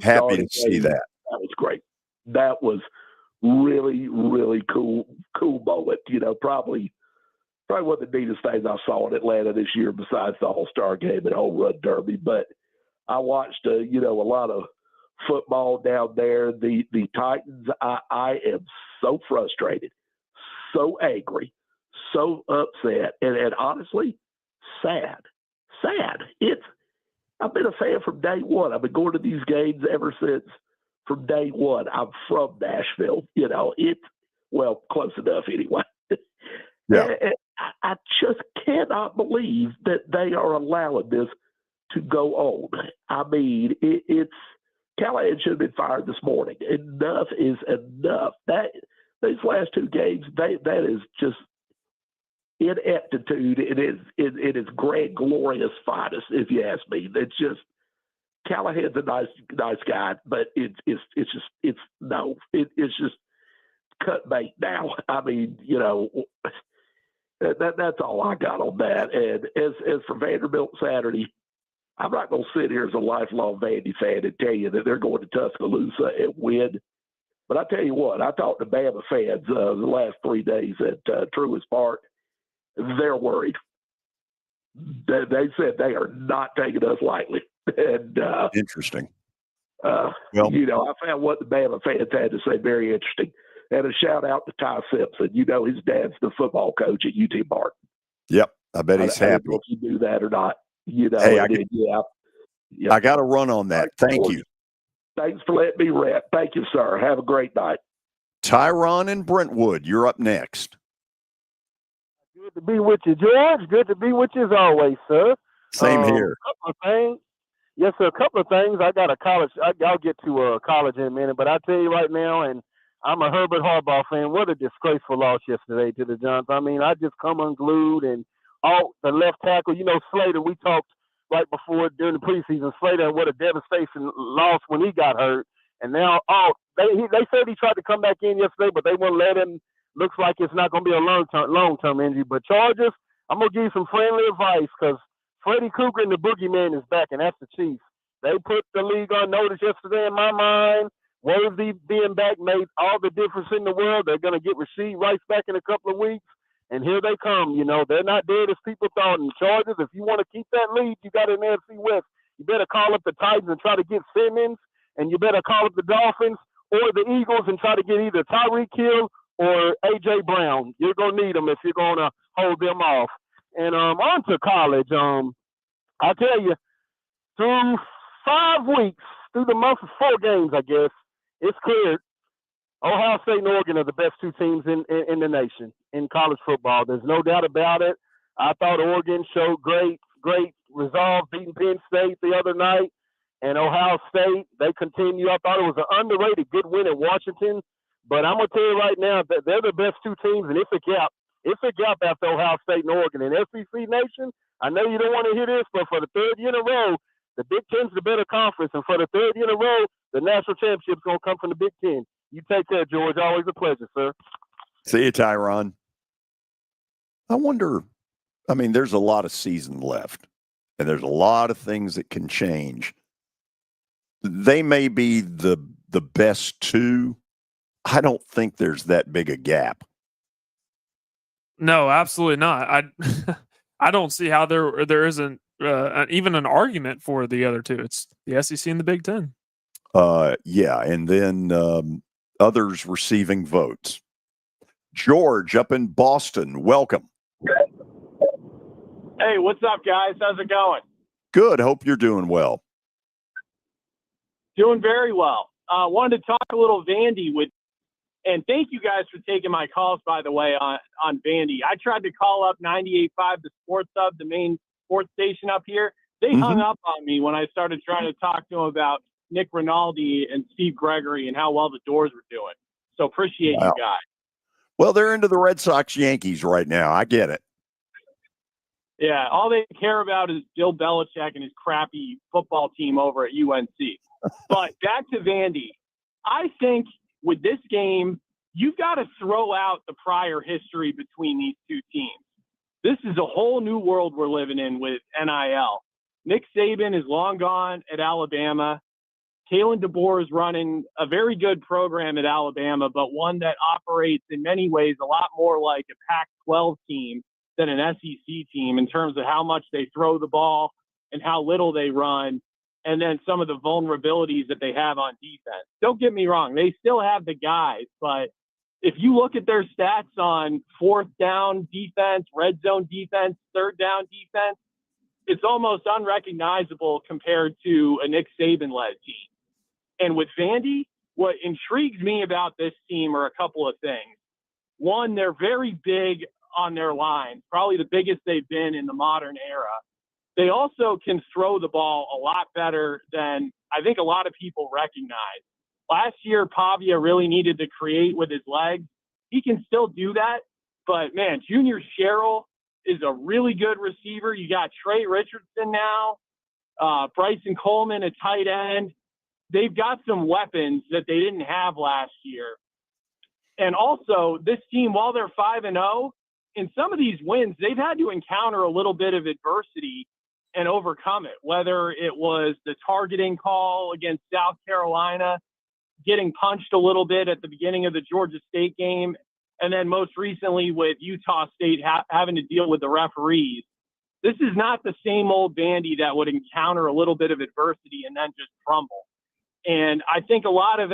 happy to see that. That was great. That was really, really cool moment. Probably one of the neatest things I saw in Atlanta this year besides the All-Star game and Home Run Derby. But I watched, a lot of football down there. The Titans, I am so frustrated, so angry, so upset, and honestly, sad. I've been a fan from day one. I've been going to these games ever since from day one. I'm from Nashville. Close enough anyway. Yeah. I just cannot believe that they are allowing this to go on. I mean, it's Callahan should have been fired this morning. Enough is enough. These last 2 games, that is just ineptitude. It is Greg Glorious finest, if you ask me. It's just Callahan's a nice guy, but it's just cut bait now. I mean, that's all I got on that. And as for Vanderbilt Saturday, I'm not going to sit here as a lifelong Vandy fan and tell you that they're going to Tuscaloosa and win. But I tell you what, I talked to Bama fans the last 3 days at Truist Park. They're worried. They said they are not taking us lightly. And interesting. I found what the Bama fans had to say very interesting. And a shout out to Ty Simpson. His dad's the football coach at UT Martin. Yep, I bet he's happy. I don't know if you knew that or not. Hey, I got to run on that. Thank you. Thanks for letting me rant. Thank you, sir. Have a great night. Tyron and Brentwood, you're up next. Good to be with you, George. Good to be with you as always, sir. Same here. A couple of things. Yes, sir. A couple of things. I got a college. I'll get to college in a minute, but I tell you right now, and I'm a Herbert Harbaugh fan. What a disgraceful loss yesterday to the Giants. I mean, I just come unglued, and all the left tackle. Slater. We talked right before during the preseason. Slater, what a devastation loss when he got hurt, and now they said he tried to come back in yesterday, but they won't let him. Looks like it's not going to be a long-term injury. But Chargers, I'm going to give you some friendly advice because Freddy Krueger and the Boogeyman is back, and that's the Chiefs. They put the league on notice yesterday in my mind. Worthy being back made all the difference in the world. They're going to get Rasheed Rice back in a couple of weeks, and here they come. They're not dead as people thought. And Chargers, if you want to keep that lead, you got an NFC West. You better call up the Titans and try to get Simmons, and you better call up the Dolphins or the Eagles and try to get either Tyreek Hill or A.J. Brown. You're going to need them if you're going to hold them off. And on to college. I'll tell you, through 5 weeks, through the month of 4 games, I guess, it's clear Ohio State and Oregon are the best 2 teams in the nation in college football. There's no doubt about it. I thought Oregon showed great resolve beating Penn State the other night. And Ohio State, they continue. I thought it was an underrated good win at Washington. But I'm going to tell you right now that they're the best 2 teams, and it's a gap. It's a gap after Ohio State and Oregon. And SEC Nation, I know you don't want to hear this, but for the 3rd year in a row, the Big Ten's the better conference. And for the 3rd year in a row, the national championship's going to come from the Big Ten. You take care, George. Always a pleasure, sir. See you, Tyron. I wonder, there's a lot of season left, and there's a lot of things that can change. They may be the best 2. I don't think there's that big a gap. No, absolutely not. I don't see how there isn't even an argument for the other 2. It's the SEC and the Big Ten. Yeah, and then others receiving votes. George up in Boston, welcome. Hey, what's up, guys? How's it going? Good. Hope you're doing well. Doing very well. Wanted to talk a little Vandy and thank you guys for taking my calls, by the way, on Vandy. I tried to call up 98.5, the Sports Hub, the main sports station up here. They hung up on me when I started trying to talk to them about Nick Rinaldi and Steve Gregory and how well the Doors were doing. So appreciate you guys. Well, they're into the Red Sox Yankees right now. I get it. Yeah, all they care about is Bill Belichick and his crappy football team over at UNC. But back to Vandy. I think with this game, you've got to throw out the prior history between these 2 teams. This is a whole new world we're living in with NIL. Nick Saban is long gone at Alabama. Kalen DeBoer is running a very good program at Alabama, but one that operates in many ways a lot more like a Pac-12 team than an SEC team in terms of how much they throw the ball and how little they run, and then some of the vulnerabilities that they have on defense. Don't get me wrong. They still have the guys, but if you look at their stats on 4th down defense, red zone defense, 3rd down defense, it's almost unrecognizable compared to a Nick Saban-led team. And with Vandy, what intrigues me about this team are a couple of things. One, they're very big on their line, probably the biggest they've been in the modern era. They also can throw the ball a lot better than I think a lot of people recognize. Last year, Pavia really needed to create with his legs. He can still do that, but, man, Junior Sherrill is a really good receiver. You got Trey Richardson now, Bryson Coleman, a tight end. They've got some weapons that they didn't have last year. And also, this team, while they're 5-0, in some of these wins, they've had to encounter a little bit of adversity and overcome it, whether it was the targeting call against South Carolina, getting punched a little bit at the beginning of the Georgia State game, and then most recently with Utah State having to deal with the referees. This is not the same old Vandy that would encounter a little bit of adversity and then just crumble. And I think a lot of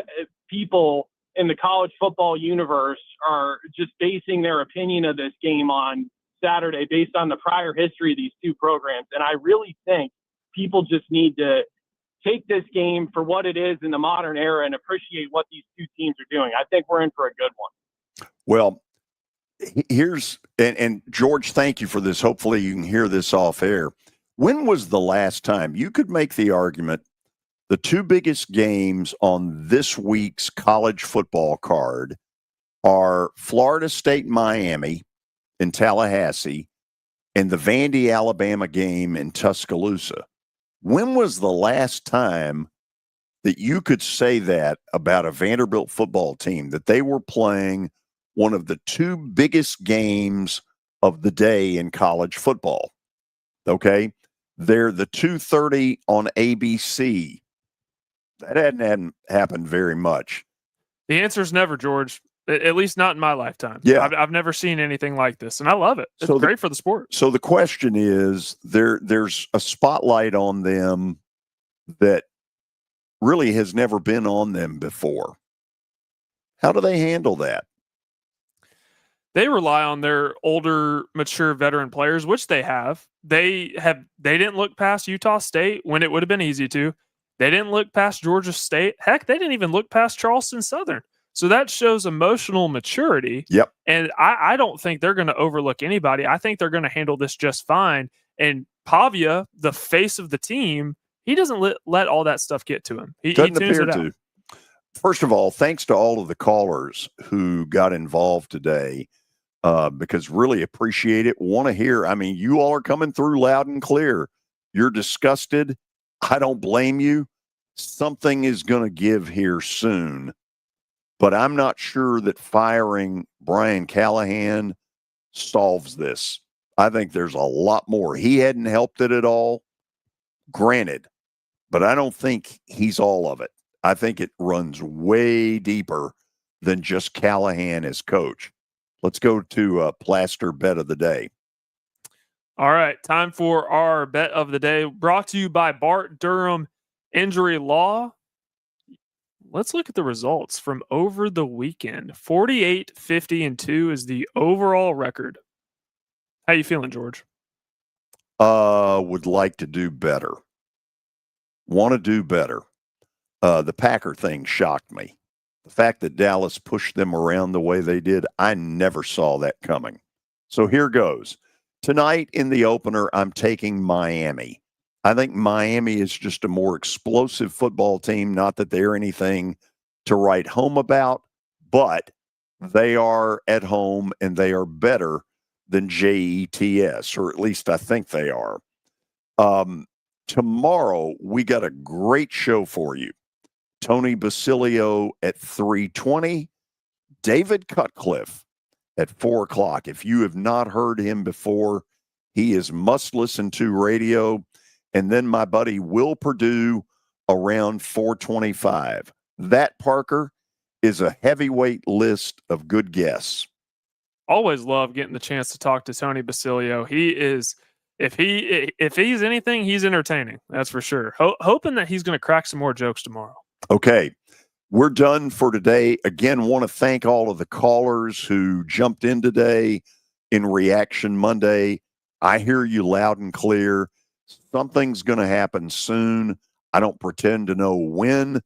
people in the college football universe are just basing their opinion of this game on Saturday based on the prior history of these two programs. And I really think people just need to take this game for what it is in the modern era and appreciate what these two teams are doing. I think we're in for a good one. Well, here's and George, thank you for this. Hopefully you can hear this off air. When was the last time you could make the argument the two biggest games on this week's college football card are Florida State Miami in Tallahassee and the Vandy Alabama game in Tuscaloosa? When was the last time that you could say that about a Vanderbilt football team, that they were playing one of the two biggest games of the day in college football? Okay. They're the 2:30 on ABC. That hadn't happened very much. The answer is never, George. At least not in my lifetime. Yeah. I've never seen anything like this, and I love it. It's great for the sport. So the question is, there's a spotlight on them that really has never been on them before. How do they handle that? They rely on their older, mature veteran players, which they have. They didn't look past Utah State when it would have been easy to. They didn't look past Georgia State. Heck, they didn't even look past Charleston Southern. So that shows emotional maturity. Yep. And I don't think they're going to overlook anybody. I think they're going to handle this just fine. And Pavia, the face of the team, he doesn't let all that stuff get to him. He Doesn't tunes appear it out. to. First of all, thanks to all of the callers who got involved today, because really appreciate it. Want to hear. I mean, you all are coming through loud and clear. You're disgusted. I don't blame you. Something is going to give here soon. But I'm not sure that firing Brian Callahan solves this. I think there's a lot more. He hadn't helped it at all, granted, but I don't think he's all of it. I think it runs way deeper than just Callahan as coach. Let's go to Plaster Bet of the Day. All right, time for our bet of the day, brought to you by Bart Durham Injury Law. Let's look at the results from over the weekend. 48, 50, and 2 is the overall record. How you feeling, George? Would like to do better. Want to do better. The Packer thing shocked me. The fact that Dallas pushed them around the way they did, I never saw that coming. So here goes. Tonight in the opener, I'm taking Miami. I think Miami is just a more explosive football team. Not that they're anything to write home about, but they are at home and they are better than JETS, or at least I think they are. Tomorrow, we got a great show for you. Tony Basilio at 3:20, David Cutcliffe at 4 o'clock. If you have not heard him before, he is must listen to radio. And then my buddy Will Purdue around 4:25. That, Parker, is a heavyweight list of good guests. Always love getting the chance to talk to Tony Basilio. He is, if he's anything, he's entertaining. That's for sure. Hoping that he's going to crack some more jokes tomorrow. Okay, we're done for today. Again, want to thank all of the callers who jumped in today in Reaction Monday. I hear you loud and clear. Something's going to happen soon. I don't pretend to know when,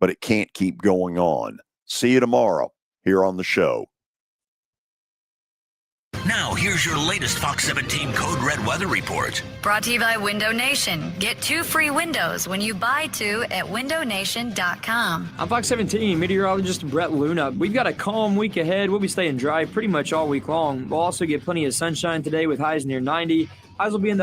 but it can't keep going on. See you tomorrow here on the show. Now, here's your latest Fox 17 Code Red weather report. Brought to you by Window Nation. Get 2 free windows when you buy 2 at windownation.com. I'm Fox 17 meteorologist Brett Luna. We've got a calm week ahead. We'll be staying dry pretty much all week long. We'll also get plenty of sunshine today with highs near 90. Highs will be in the